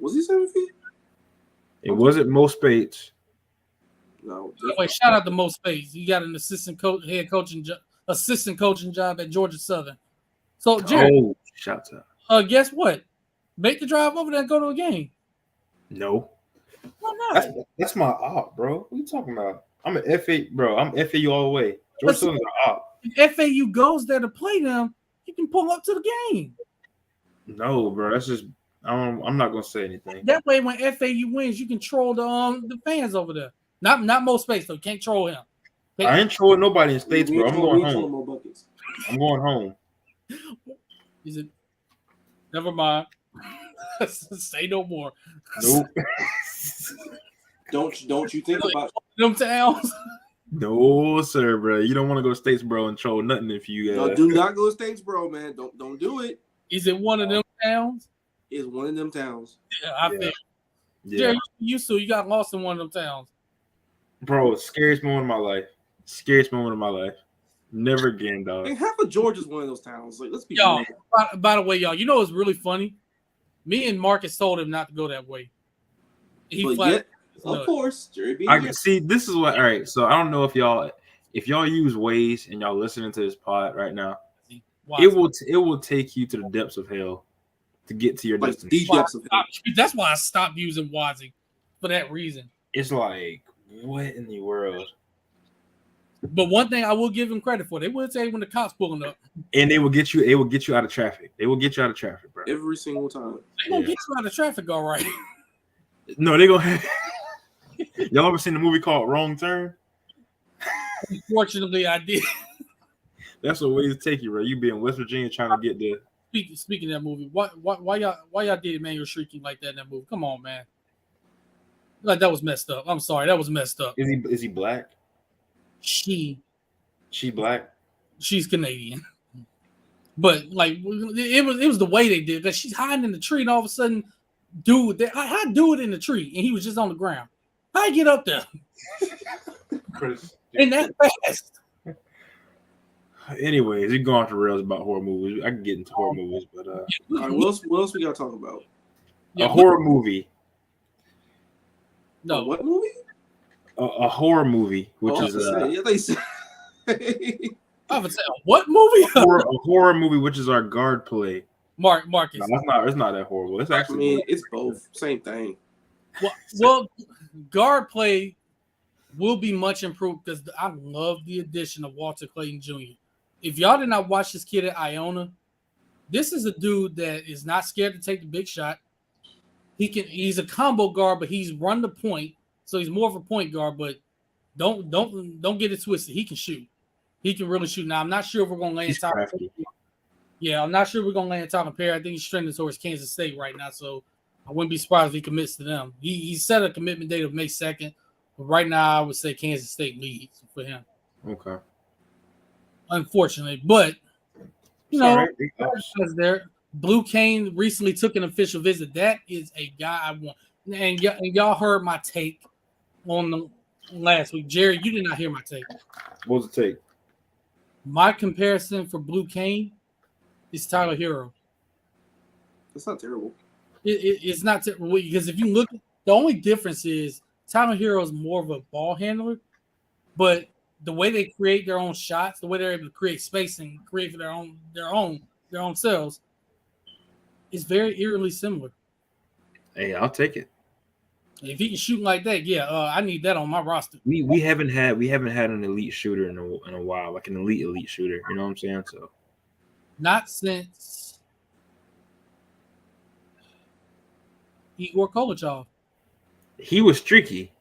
was he 7 feet?
It wasn't Mo Spates.
No.
Wait, shout out to Mo Space. He got an assistant coaching job at Georgia Southern. So, Jared,
shout out.
guess what? Make the drive over there and go to a game.
No.
Why not?
That's my op, bro. What are you talking about? I'm an FA, bro. I'm FAU all the way. Georgia Southern's an op.
If FAU goes there to play them, you can pull up to the game.
No, bro. That's just I'm not gonna say anything.
That way, when FAU wins, you can troll the fans over there. Not Mo Space though. Can't troll him.
I ain't trolling nobody in States, bro. I'm going home.
More buckets.
I'm going home.
Is it? Never mind. Say no more.
Nope.
Don't you think about
Them towns.
No, sir, bro. You don't want to go to States, bro, and troll nothing if you.
No, do not go to States, bro, man. Don't do it.
Is it one of them towns?
It's one of them towns.
Yeah, I think.
Yeah.
Jerry, you got lost in one of them towns.
Bro, scariest moment of my life. Scariest moment of my life. Never again, dog.
And half of Georgia's one of those towns. Like, let's be
Y'all,
real.
by the way, y'all, you know what's really funny? Me and Marcus told him not to go that way. He
But of course, Jerry B.
I can see this is what. All right, so I don't know if y'all use Waze and y'all listening to this pod right now, it will take you to the depths of hell to get to your destination.
The depths of hell.
That's why I stopped using Wazi for that reason.
It's like, what in the world?
But one thing I will give him credit for, they will tell you when the cops pulling up,
and they will get you. They will get you out of traffic. They will get you out of traffic, bro.
Every single time.
They gonna get you out of traffic, all right.
No, they gonna have. Y'all ever seen the movie called Wrong Turn?
Unfortunately, I did.
That's a way to take you, bro. You be in West Virginia trying to get there.
Speaking of that movie, why y'all did Emmanuel shrieking like that in that movie? Come on, man. Like that was messed up. I'm sorry, that was messed up.
Is he black?
She
black?
She's Canadian. But like it was the way they did that. She's hiding in the tree, and all of a sudden, I do it in the tree, and he was just on the ground. How I get up there?
Chris.
And that fast.
Anyways, you go off the rails about horror movies. I can get into horror movies, but
all right, what else we gotta talk about?
A horror movie.
No,
what movie?
A horror movie, which is
I would say what movie?
a horror movie, which is our guard play.
Marcus.
No, it's not that horrible. It's actually.
It's both. Same thing.
Well, guard play will be much improved because I love the addition of Walter Clayton Jr. If y'all did not watch this kid at Iona, this is a dude that is not scared to take the big shot. He's a combo guard, but he's run the point, so he's more of a point guard. But don't get it twisted. He can shoot. He can really shoot. Now I'm not sure if we're gonna land Tyler. Yeah, I'm not sure we're gonna land Tyler Perry. I think he's trending towards Kansas State right now, so I wouldn't be surprised if he commits to them. He set a commitment date of May 2nd, but right now I would say Kansas State leads for him.
Okay.
Unfortunately, but you know, because there, Blue Cane recently took an official visit. That is a guy I want. And y'all heard my take on the last week. Jerry, you did not hear my take.
What was the take?
My comparison for Blue Cane is Tyler Hero.
It's not terrible.
It's not terrible because if you look, the only difference is Tyler Hero is more of a ball handler, but the way they create their own shots, the way they're able to create space and create for their own selves, is very eerily similar.
Hey, I'll take it.
If he can shoot like that, I need that on my roster.
We haven't had an elite shooter in a while, like an elite shooter. You know what I'm saying? So
not since Igor Kolichov.
He was streaky,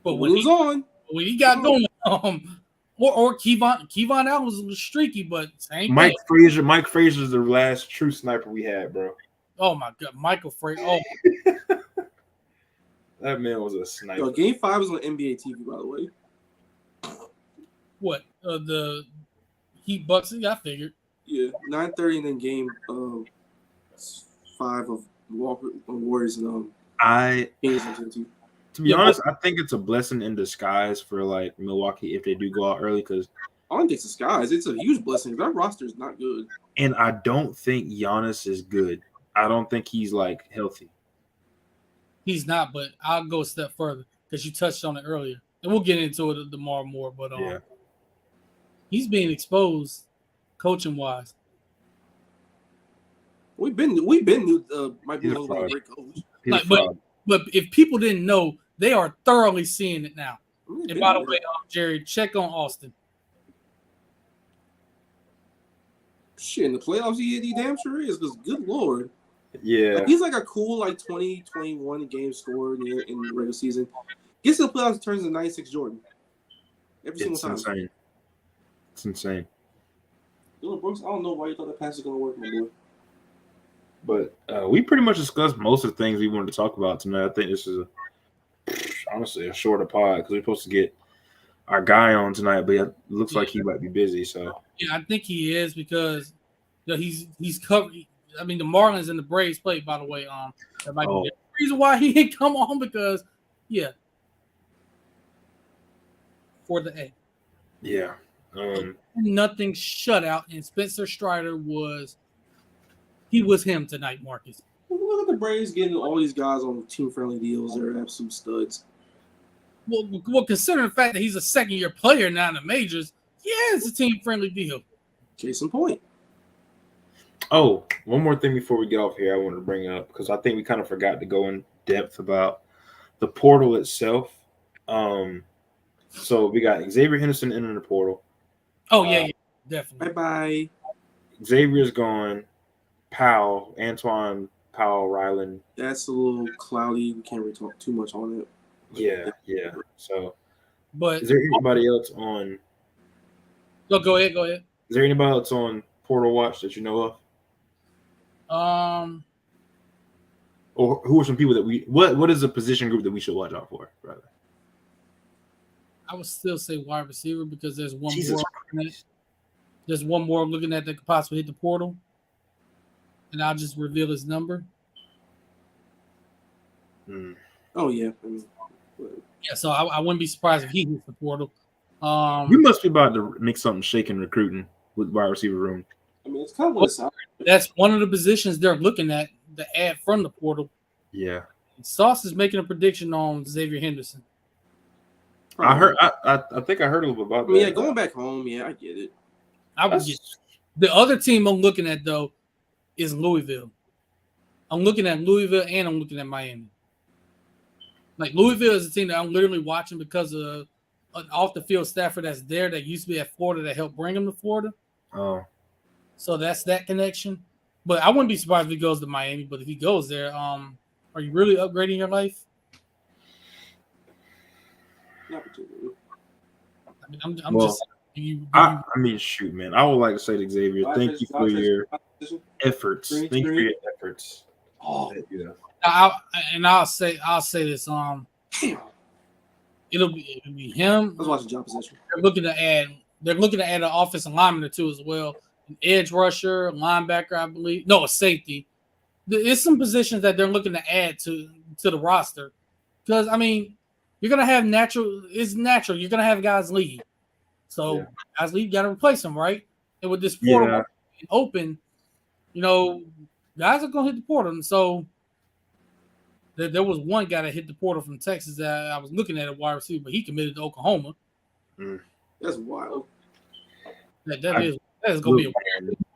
but when
he got going, or Kevon Allen was streaky, but same.
Mike Frazier's the last true sniper we had, bro.
Oh my God, Michael Frazier! Oh,
that man was a sniper.
Game 5 is on NBA TV, by the way.
What the Heat Bucks? I figured.
Yeah, 9:30 and then game 5 of Warriors and
I
Kings on TNT.
To be
Yeah,
honest, I think it's a blessing in disguise for like Milwaukee if they do go out early because
I don't think it's disguise. It's a huge blessing. That roster is not good.
and I don't think Giannis is good. I don't think he's like healthy.
He's not, but I'll go a step further because you touched on it earlier, and we'll get into it tomorrow more. But
Yeah.
he's being exposed, coaching wise.
We've been might be
He's a
one of
fraud.
the great coach.
He's
Like,
a fraud.
But if people didn't know, they are thoroughly seeing it now.
We've
And
been
by the
there.
way, Jerry, check on Austin.
Shit, in the playoffs, he damn sure is. Because good lord,
Yeah.
like, he's like a cool 20, 21 game scorer in the regular season. Gets to the playoffs, turns into 96 Jordan every single
It's
time.
insane. It's insane.
Dylan Brooks, I don't know why you thought that pass was gonna work, my boy.
But we pretty much discussed most of the things we wanted to talk about tonight. I think this is honestly a shorter pod because we're supposed to get our guy on tonight, but it looks like he might be busy. So
Yeah, I think he is because he's covered. I mean, the Marlins and the Braves played, by the way. That might be the reason why he didn't come on because, for the A.
yeah.
Nothing shutout, and Spencer Strider was him tonight, Marcus.
Look at the Braves getting all these guys on team-friendly deals. They're absolute studs.
Well, considering the fact that he's a second-year player now in the majors, it's a team-friendly deal.
Case in point.
Oh, one more thing before we get off here, I wanted to bring up because I think we kind of forgot to go in depth about the portal itself. So we got Xavier Henderson entering the portal.
Oh yeah, definitely.
Bye.
Xavier's gone. Antoine Powell, Ryland.
That's a little cloudy. We can't really talk too much on it.
Yeah. So,
but
is there anybody else on?
Go ahead.
Is there anybody else on Portal Watch that you know of? Or who are some people that what is a position group that we should watch out for, rather?
I would still say wide receiver because there's one
Jesus
more. There's one more looking at that could possibly hit the portal, and I'll just reveal his number.
Oh yeah.
So I wouldn't be surprised if he hits the portal.
You must be about to make something shaking recruiting with wide receiver room.
I mean, it's kind of what it's out.
That's one of the positions they're looking at the ad from the portal.
Yeah.
Sauce is making a prediction on Xavier Henderson.
I heard. I think I heard a little bit about that.
Yeah, going back home. Yeah, I get it.
The other team I'm looking at though is Louisville. I'm looking at Louisville and I'm looking at Miami. Like Louisville is a team that I'm literally watching because of an off the field staffer that's there that used to be at Florida that helped bring him to Florida.
Oh.
So that's that connection. But I wouldn't be surprised if he goes to Miami. But if he goes there, are you really upgrading your life?
Not particularly.
I mean, I'm
Well,
just.
I mean, shoot, man. I would like to say to Xavier, thank you for your efforts. Thank you for your efforts.
Oh,
Yeah.
I'll say this. It'll be him.
I was watching job possession.
They're looking to add an offensive lineman or two as well. An edge rusher, linebacker, I believe. No, a safety. There's some positions that they're looking to add to the roster. Because, I mean, you're going to have it's natural. You're going to have guys leave. So, guys leave, you got to replace them, right? And with this portal open, guys are going to hit the portal. And so, there was one guy that hit the portal from Texas that I was looking at wide receiver, but he committed to Oklahoma.
That's wild.
That is going to be a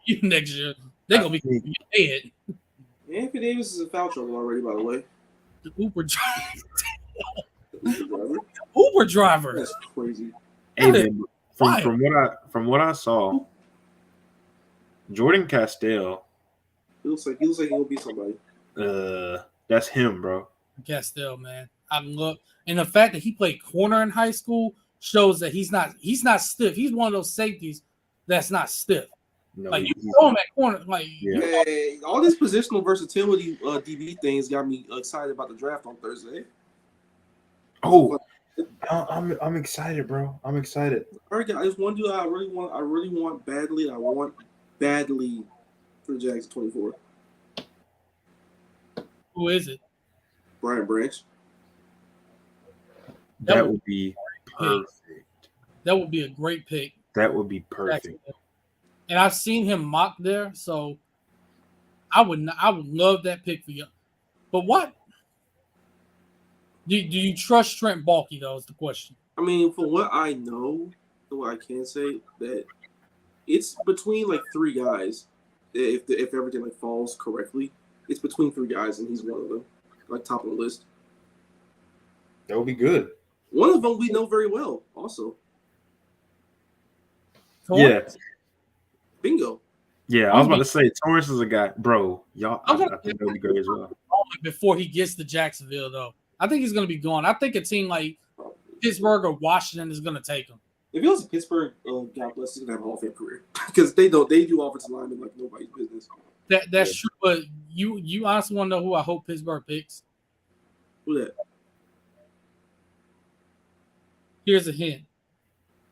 weird next year. They're going to be dead.
Anthony Davis is in foul trouble already, by the way.
The Uber driver.
That's crazy.
Hey, man, from what I saw, Jordan Castell.
He looks like he'll be somebody.
That's him, bro.
Castell, man. And the fact that he played corner in high school shows that he's not stiff. He's one of those safeties that's not stiff.
No,
Like you throw him at corner, like
Hey, all this positional versatility DB things got me excited about the draft on Thursday.
Oh, I'm excited, bro. I'm excited.
All right, guys. One dude I really want badly. I want badly for the Jags 24.
Who is it?
Brian Branch.
That would be perfect.
That would be a great pick.
That would be perfect.
And I've seen him mock there, so I would love that pick for you. But what? Do you trust Trent Baalke, though, is the question.
I mean, from what I know, what I can say, that it's between like three guys. If everything like falls correctly, it's between three guys, and he's one of them, like top of the list.
That would be good.
One of them we know very well, also.
Yeah.
Bingo.
Yeah, I was about to say Torrance is a guy, bro. Y'all, I think that would be great as well.
Before he gets to Jacksonville, though, I think he's going to be gone. I think a team like Pittsburgh or Washington is going to take him.
If he was in Pittsburgh, God bless, he's gonna have a Hall of Fame career because they do offensive linemen like nobody's business.
That's true, but you honestly want to know who I hope Pittsburgh picks?
Who that?
Here's a hint.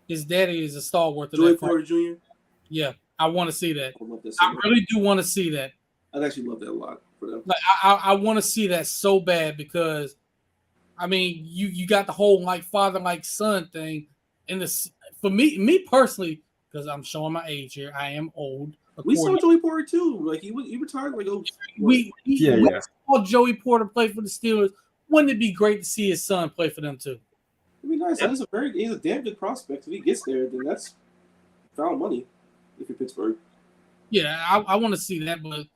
His daddy is a stalwart.
Joey Porter Jr.
Yeah, I want to see that.
I love that.
I really do want to see that.
I'd actually love that a lot for them.
Like I want to see that so bad because, I mean, you got the whole like father like son thing, and this for me personally, because I'm showing my age here, I am old.
We saw Joey Porter too. Like he retired. Like
we saw Joey Porter play for the Steelers. Wouldn't it be great to see his son play for them too?
It'd be nice. He's a damn good prospect. If he gets there, then that's found money. If you're Pittsburgh.
Yeah, I want to see that, but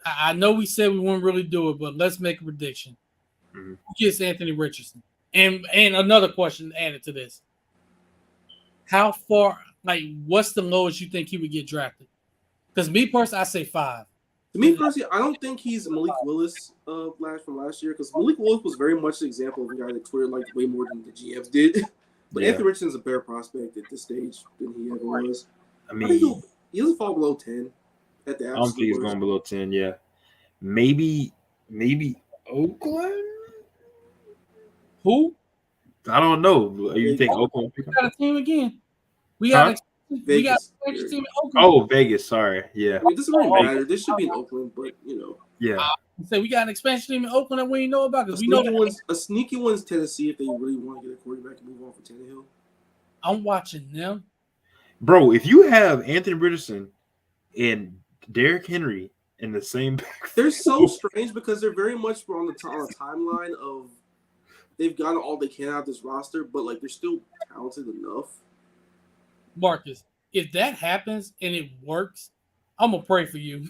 I know we said we wouldn't really do it, but let's make a prediction.
Mm-hmm.
Who gets Anthony Richardson? And another question added to this: how far? Like, what's the lowest you think he would get drafted? Because me personally, I say 5.
To me personally, I don't think he's Malik Willis from last year because Malik Willis was very much the example of a guy that Twitter liked way more than the GMs did. But Anthony Richardson's a better prospect at this stage than he ever was.
I mean,
he doesn't fall below 10 at the absolute.
I don't think he's going below 10. Yeah, maybe Oakland.
Who?
I don't know. You think Oakland?
We got a team again. We got an expansion team in Oakland.
Oh, Vegas. Sorry. Yeah.
I mean, this doesn't really matter. This should be in Oakland, but you know.
Yeah.
So we got an expansion team in Oakland that we didn't know about because we know
a sneaky one's Tennessee if they really want to get a quarterback and move on for Tannehill.
I'm watching them.
Bro, if you have Anthony Richardson and Derrick Henry in the same backfield.
They're so strange because they're very much on the timeline of they've gotten all they can out of this roster, but like they're still talented enough.
Marcus, if that happens and it works, I'm gonna pray for you.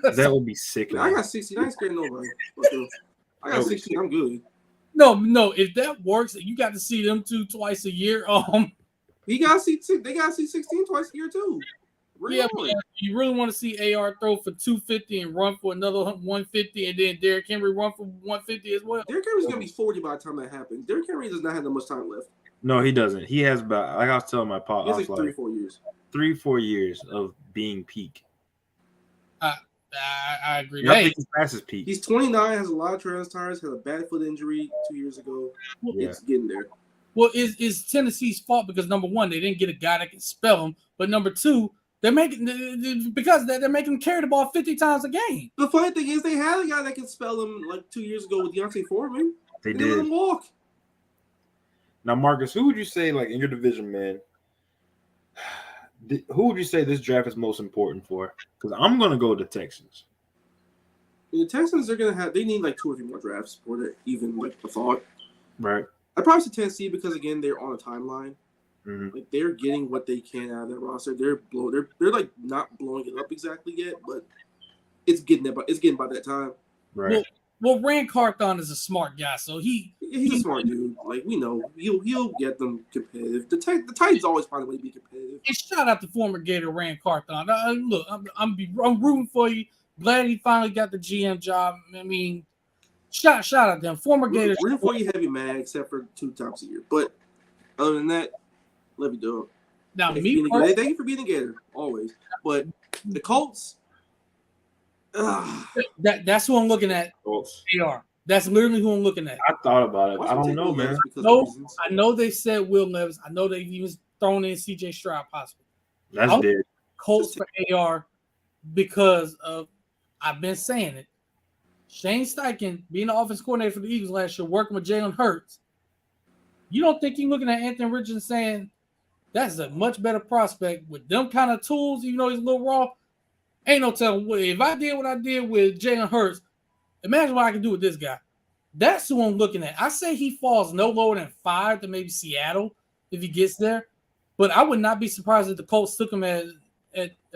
That would be sick.
I got 16. I ain't scared of nobody. I got 16. I'm good.
No. If that works, you got to see them two twice a year.
He got to see. They got to see 16 twice a year too.
Yeah, you really want to see AR throw for 250 and run for another 150, and then Derrick Henry run for 150 as well.
Derrick Henry's gonna be 40 by the time that happens. Derrick Henry does not have that much time left.
No, he doesn't. He has about, like I was telling my pop,
he has like 3-4 years.
3-4 years of being peak.
I agree.
I think he's past his peak.
He's 29, has a lot of tires, had a bad foot injury 2 years ago. It's getting there.
Well, is Tennessee's fault because number one, they didn't get a guy that can spell him, but number two, they're making him carry the ball 50 times a game.
The funny thing is, they had a guy that could spell him like 2 years ago with Deontay Foreman.
They
did. Let him walk.
Now, Marcus, who would you say, like in your division, man? Who would you say this draft is most important for? Because I'm gonna go with the Texans.
The Texans are gonna they need like 2 or 3 more drafts for it, even like a thought.
Right.
I probably say Tennessee because again they're on a timeline.
Mm-hmm.
Like they're getting what they can out of their roster. They're like not blowing it up exactly yet, but it's getting there. But it's getting by that time.
Right.
Well, Rand Carthon is a smart guy, so he's
a smart dude. Like we know he'll get them competitive. The Titans always find a way to be competitive.
And shout out to former Gator Rand Carthon. Look, I'm rooting for you. Glad he finally got the GM job. I mean, shout out to them. Former Gator.
Rooting for you, heavy man, except for 2 times a year. But other than that, let me do it.
Now,
thank you for being a Gator always. But the Colts.
That's what I'm looking at.
Colts.
They are. That's literally who I'm looking at.
I thought about it.
Why
I
should we
don't
take
know,
Will
man.
Levis because of
No,
reasons?
I know they said Will Levis. I know they've even thrown in C.J. Stroud possibly.
That's
I'm-
dead.
Colts for AR because of I've been saying it. Shane Steichen being the offense coordinator for the Eagles last year, working with Jalen Hurts. You don't think you're looking at Anthony Richardson saying that's a much better prospect with them kind of tools, even though he's a little raw? Ain't no telling. If I did what I did with Jalen Hurts, imagine what I can do with this guy. That's who I'm looking at. I say he falls no lower than 5 to maybe Seattle if he gets there. But I would not be surprised if the Colts took him at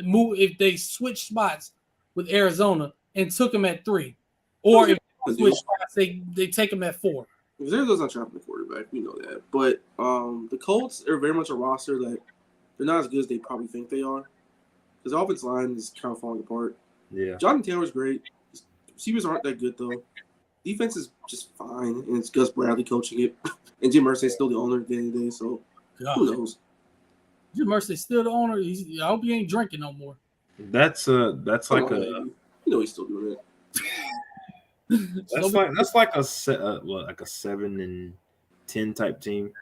move if they switch spots with Arizona and took him at 3. Or if they switch spots, they take him at 4.
Because Arizona's not trapping the quarterback, we know that. But the Colts are very much a roster that they're not as good as they probably think they are. Because the offensive line is kind of falling apart.
Yeah.
Jonathan Taylor's great. Receivers aren't that good though. Defense is just fine, and it's Gus Bradley coaching it, and Jim Irsay's still the owner at the end of the day. So who knows?
Jim Irsay's still the owner. I hope he ain't drinking no more.
That's like a
You know he's still doing it.
that's like a 7-10 type team.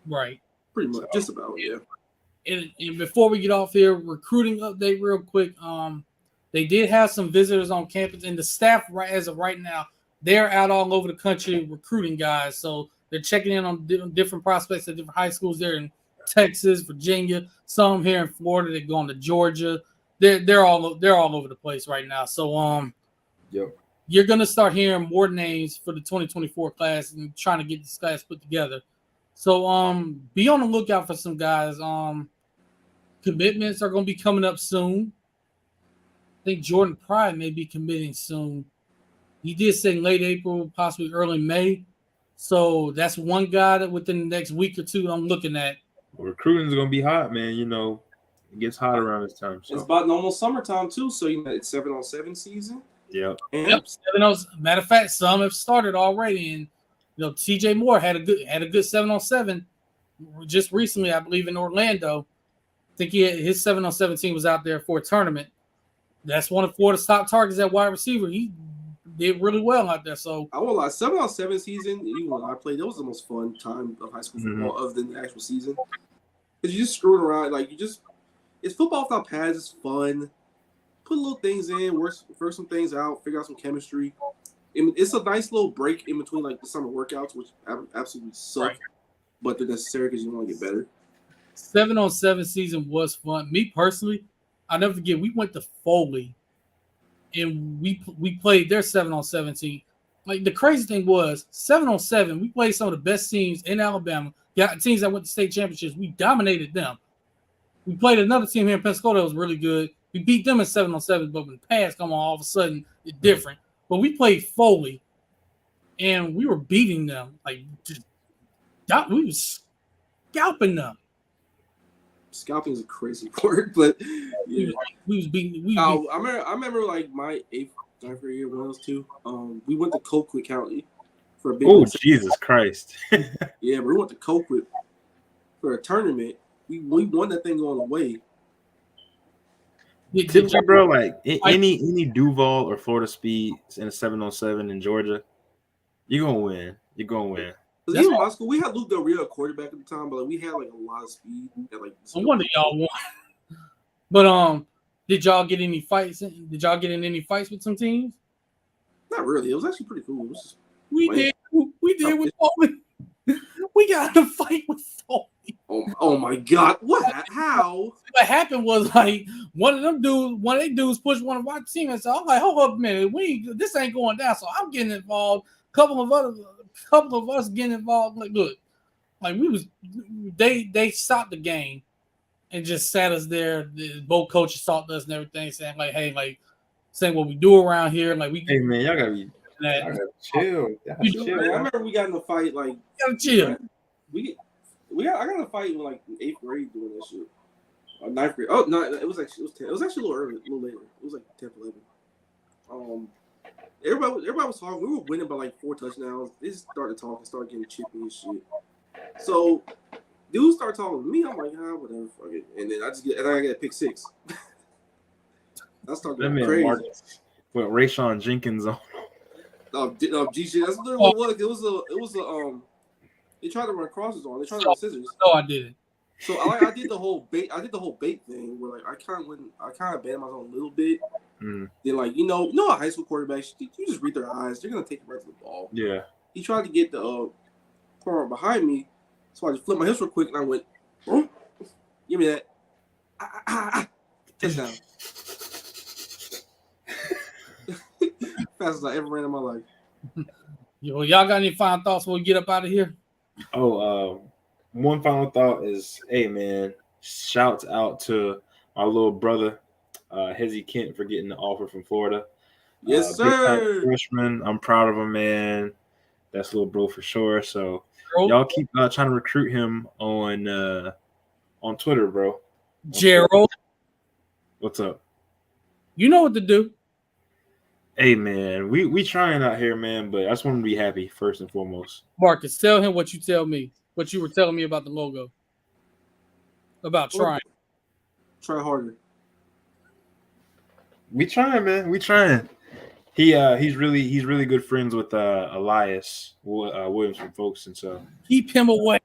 Right.
Pretty much, just about, yeah.
And before we get off here, recruiting update real quick. They did have some visitors on campus, and the staff, right as of right now, they're out all over the country recruiting guys. So they're checking in on different prospects at different high schools there in Texas, Virginia, some here in Florida. They're going to Georgia. They're all over the place right now. So
Yep.
You're gonna start hearing more names for the 2024 class and trying to get this class put together. So be on the lookout for some guys. Commitments are gonna be coming up soon. I think Jordan Pride may be committing soon. He did say late April, possibly early May. So that's one guy that within the next week or two I'm looking at.
Well, recruiting is gonna be hot, man. You know, it gets hot around this time. So.
It's about normal summertime too, so it's 7-on-7 season.
Yep.
And
Matter of fact, some have started already, and TJ Moore had a good 7-on-7 just recently, I believe, in Orlando. I think his 7-on-7 team was out there for a tournament. That's one of Florida's top targets at wide receiver. He did really well out there. So
I won't lie, 7-on-7 season, even when I played, that was the most fun time of high school football other than the actual season. Because you just screwing around, it's football without pads. It's fun. Put little things in, work some things out, figure out some chemistry. It's a nice little break in between the summer workouts, which absolutely suck, but they're necessary because you want to get better.
7-on-7 season was fun. Me personally, I'll never forget. We went to Foley, and we played their 7-on-7 team. The crazy thing was 7-on-7. We played some of the best teams in Alabama. Got teams that went to state championships. We dominated them. We played another team here in Pensacola that was really good. We beat them in 7-on-7, but when pads come on, all of a sudden it's different. But we played Foley, and we were beating them. We was scalping them.
Scalping is a crazy word, but yeah.
We was beating.
I remember my 8th, 9th grade year, one of those two. We went to Colquitt County for a big.
Oh, Jesus Christ!
Yeah, but we went to Colquitt for a tournament. We won that thing going away.
Bro, any Duval or Florida Speeds in a 7-on-7 in Georgia, you're gonna win. You're gonna win.
Because even in high school, we had Luke Del Rio quarterback at the time, but we had a lot of speed. No
wonder y'all won. But did y'all get any fights? Did y'all get in any fights with some teams?
Not really. It was actually pretty cool.
We did with Foley. We got in a fight with Foley.
Oh my God! What? How?
What happened was one of they dudes pushed one of our teammates. So I'm like, hold up a minute, this ain't going down. So I'm getting involved. Couple of us getting involved. They stopped the game and just sat us there. Both coaches talked to us and everything, saying saying what we do around here.
Hey man, y'all gotta chill.
I remember we got in a fight.
You gotta chill.
I got in a fight in 8th grade doing that shit. Or 9th grade. Oh no, it was 10. It was actually a little later. It was 10th, 11. Everybody was talking. We were winning by 4 touchdowns. They just started talking, started getting chippy and shit. So dudes start talking to me. I'm like, whatever, fuck it. And then I get a pick 6. I started getting crazy.
With Rayshawn Jenkins on.
G shit. That's literally what it was. It was a They tried to run crosses on. They tried to run scissors.
No, I didn't.
So I did the whole bait. I did the whole bait thing where like I kind of baited myself a little bit. Then like you know a high school quarterback, you just read their eyes. They're gonna take the rest of the ball.
Yeah.
He tried to get the corner behind me, so I just flipped my hips real quick and I went, oh, give me that. Touchdown. Fast as I ever ran in my life.
Yo, y'all got any final thoughts before we get up out of here?
Oh, one final thought is, hey man, shouts out to my little brother, Hezzy Kent, for getting the offer from Florida.
Yes,
big time
sir.
Freshman, I'm proud of him, man. That's little bro for sure. So
Bro,
y'all keep trying to recruit him on Twitter, bro.
Gerald,
What's up?
you know what to do.
Hey man, we trying out here, man, but I just want him to be happy first and foremost.
Marcus, tell him what you tell me, what you were telling me about the logo. About trying.
Try harder.
We trying, man. We trying. He's really good friends with Elias Williams from Folkestone. So
Keep him away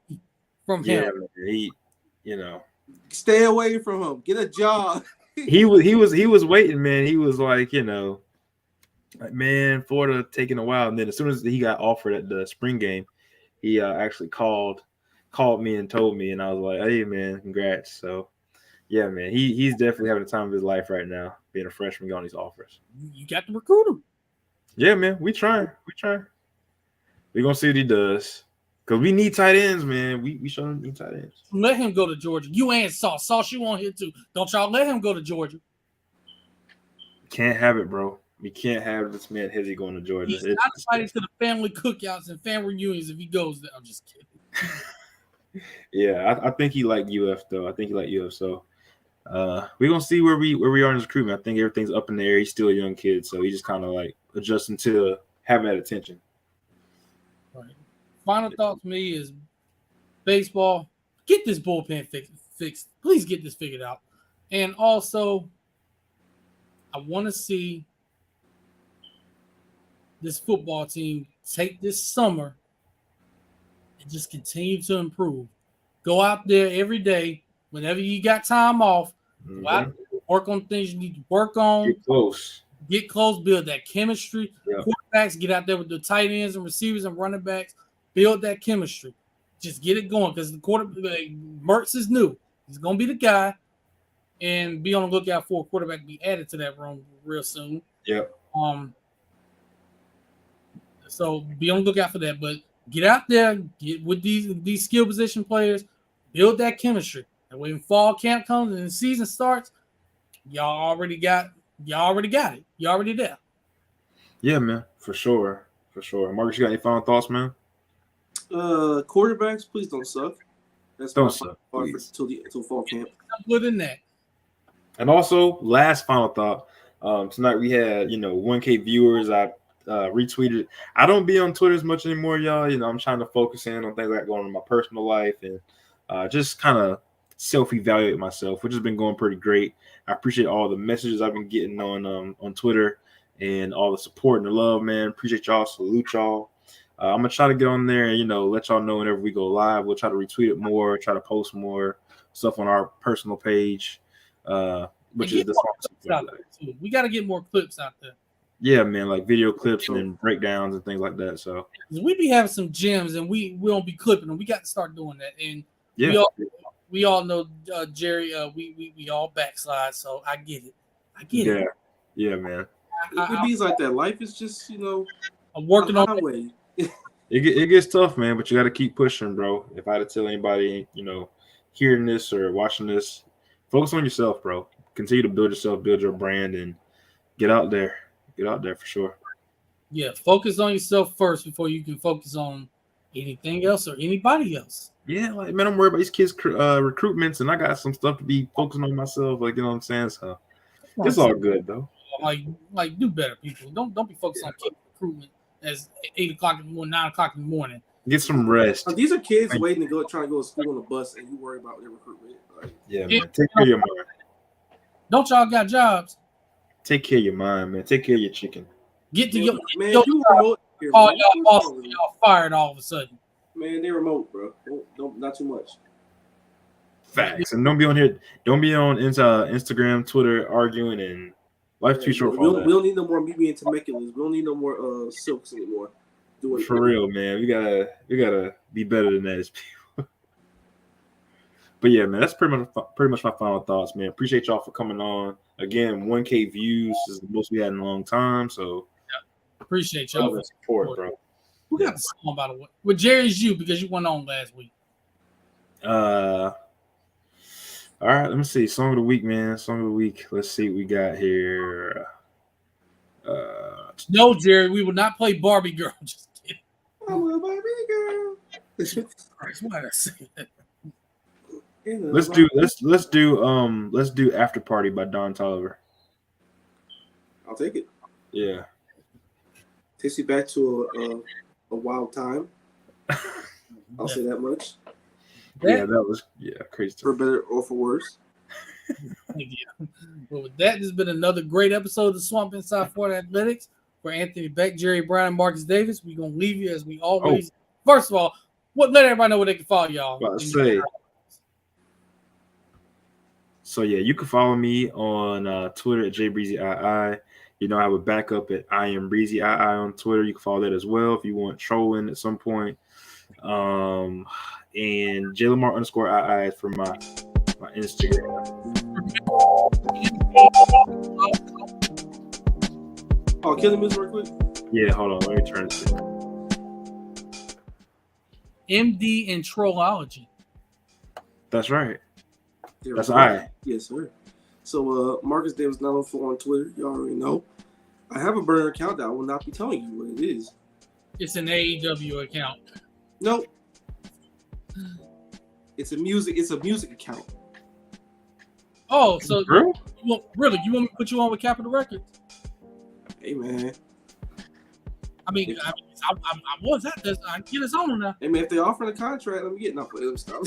from
yeah,
him.
man, you know,
Stay away from him. Get a job.
he was waiting, man. He was like, you know, like, man, Florida taking a while. And then as soon as he got offered at the spring game, he actually called me and told me, and I was like, hey man, congrats. So yeah, man, he's definitely having the time of his life right now, being a freshman, getting these offers.
You got to recruit him.
Yeah, man, we trying. We're gonna see what he does. Cause we need tight ends, man. We sure need tight ends.
Let him go to Georgia. You and Sauce. Sauce, you on here too. Don't y'all let him go to Georgia.
Can't have it, bro. We can't have this man Hezzy going to Georgia.
He's not invited to the family cookouts and family reunions if he goes there. I'm just kidding.
Yeah, I think he liked UF though. I think he liked UF. So we're gonna see where we are in his recruitment. I think everything's up in the air. He's still a young kid, so he's just kind of like adjusting to having that attention.
Right. Final thought to me is baseball. Get this bullpen fixed. Please get this figured out. And also, I want to see this football team take this summer and just continue to improve. Go out there every day, whenever you got time off, go out there, work on things you need to work on. Get close, build that chemistry.
Yeah.
Quarterbacks, get out there with the tight ends and receivers and running backs. Build that chemistry. Just get it going because the quarterback, Mertz is new. He's going to be the guy. And be on the lookout for a quarterback to be added to that room real soon.
Yep.
So be on the lookout for that. But get out there, get with these skill position players, build that chemistry. And when fall camp comes and the season starts, y'all already got it. You're already there. Yeah,
man, for sure. Marcus, you got any final thoughts, man?
Quarterbacks, please don't suck. That's
don't suck
until fall camp.
I'm good in that.
And also, last final thought. Tonight we had 1K viewers. I retweeted. I don't be on Twitter as much anymore, y'all. I'm trying to focus in on things like going on in my personal life and just kind of self-evaluate myself, which has been going pretty great. I appreciate all the messages I've been getting on Twitter and all the support and the love, man. Appreciate y'all. Salute y'all. I'm gonna try to get on there and let y'all know whenever we go live. We'll try to retweet it more, try to post more stuff on our personal page, which is the
we got to get more clips out there.
Yeah, man, like video clips and then breakdowns and things like that. So
we be having some gems and we won't be clipping them. We got to start doing that. And
yeah,
we all know Jerry. We all backslide, so I get it.
Yeah, man.
It be like that. Life is just
I'm working on
the way.
It gets tough, man, but you got to keep pushing, bro. If I had to tell anybody, hearing this or watching this, focus on yourself, bro. Continue to build yourself, build your brand, and get out there. Get out there for sure.
Yeah, focus on yourself first before you can focus on anything else or anybody else.
Yeah, like, man, I'm worried about these kids' recruitments, and I got some stuff to be focusing on myself. Like, you know what I'm saying? So it's all good, though.
Like do better, people. Don't be focused on kid recruitment as 8 o'clock in the morning, 9 o'clock in the morning.
Get some rest.
These are kids waiting to go, trying to go to school on a bus, and you worry about their recruitment.
Yeah, man. Take care of your mind.
Don't y'all got jobs?
Take care of your mind, man. Take care of your chicken.
Get to your
man. Here,
call
man.
y'all boss, y'all fired all of a sudden.
Man, they remote, bro. Don't not too much.
Facts. And don't be on here. Don't be on Instagram, Twitter arguing, and life's too short
we
for all
don't,
that.
we don't need no more me being Temecula's. We don't need no more silks anymore. Doing
For real, man. We gotta be better than that as people. But yeah, man, that's pretty much my final thoughts, man. Appreciate y'all for coming on. Again, 1K views is the most we had in a long time. So
Appreciate y'all for
support, bro.
Who got the song, by the way? With Jerry's You, because you went on last week.
All right, let me see. Song of the week, man. Song of the week. Let's see what we got here.
No, Jerry, we will not play Barbie Girl. Just kidding.
Oh, Barbie girl.
Christ, why did I say that?
Let's do After Party by Don Toliver.
I'll take it.
Yeah.
Takes you back to a wild time. I'll say that much.
That was crazy.
For better or for worse.
Thank you. Well, with that, this has been another great episode of the Swamp Inside Florida Athletics. For Anthony Beck, Jerry Brown, and Marcus Davis, we're going to leave you as we always. First of all, let everybody know where they can follow y'all.
So yeah, you can follow me on Twitter at JBreezyII. You know, I have a backup at I am Breezy II on Twitter. You can follow that as well if you want trolling at some point. And JLamar_II is for my Instagram.
Oh, kill the music real quick.
Yeah, hold on. Let me turn this.
MD in Trollology.
That's right.
There
That's
we go.
I.
Yes, sir. So Marcus Davis 904 on Twitter. You already know. I have a burner account that I will not be telling you what it is.
It's an AEW account.
Nope. It's a music account.
Oh, so
Bro?
you want me to put you on with Capitol Records?
Hey man.
I was at this. I get us on now.
Hey man, if they offer the contract, let me get enough of them stuff.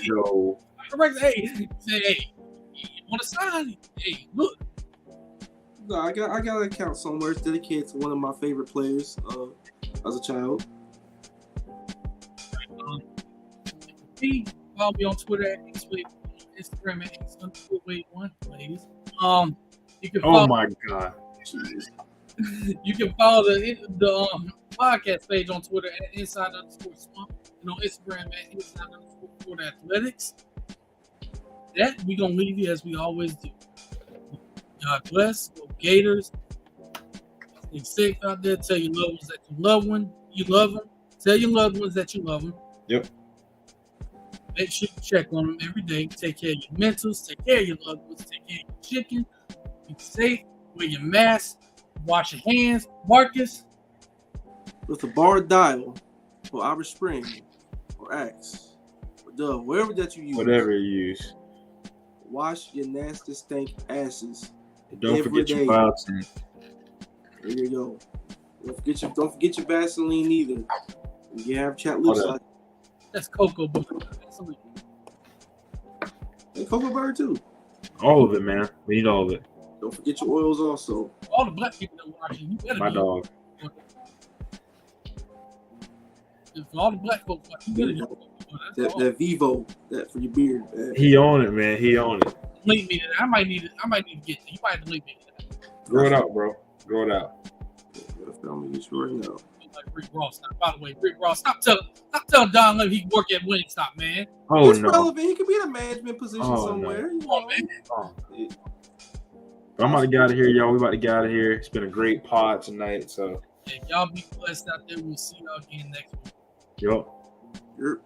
Yo.
Hey, you want to sign? Hey, look.
No, I got an account somewhere. It's dedicated to one of my favorite players as a child.
Follow me on Twitter at XWave, Instagram at X_Wave1, ladies. You can follow,
Oh my God.
you can follow the podcast page on Twitter at Inside_Swamp and on Instagram at Inside_Florida Athletics. That we gonna leave you as we always do. God bless. Go Gators. Stay safe out there. Tell your loved ones that you love them. Tell your loved ones that you love them.
Yep.
Make sure you check on them every day. Take care of your mentals. Take care of your loved ones. Take care of your chicken. Be safe. Wear your mask. Wash your hands. Marcus.
With a bar dial or Irish Spring or Axe or Dove, wherever that you use.
Whatever you use.
Wash your nasty stank asses.
Don't
every
forget
day.
your files.
There you go. Don't forget your Vaseline either. You have chat lips like
That's Cocoa Butter.
and cocoa butter too.
All of it, man. We need all of it.
Don't forget your oils also.
All the black people that watching, you better
My
be.
dog.
If all the black folks watching, you better be.
That Vivo, that for your beard, man.
He on it, man. He on it.
Link me to that. I might need to get you. You might have to link me to that.
Grow it out, bro. Grow it out.
I'm get you right now.
Like Rick Ross. Now, by the way, Rick Ross, stop telling Don Levy he can work at Wingstop, man.
Oh
It's
no.
relevant. He could be in a management position
Oh,
somewhere.
Come on, man.
I'm about to get out of here, y'all. We about to get out of here. It's been a great pod tonight. So,
Yeah, y'all be blessed out there. We'll see y'all again next week.
yup.
You're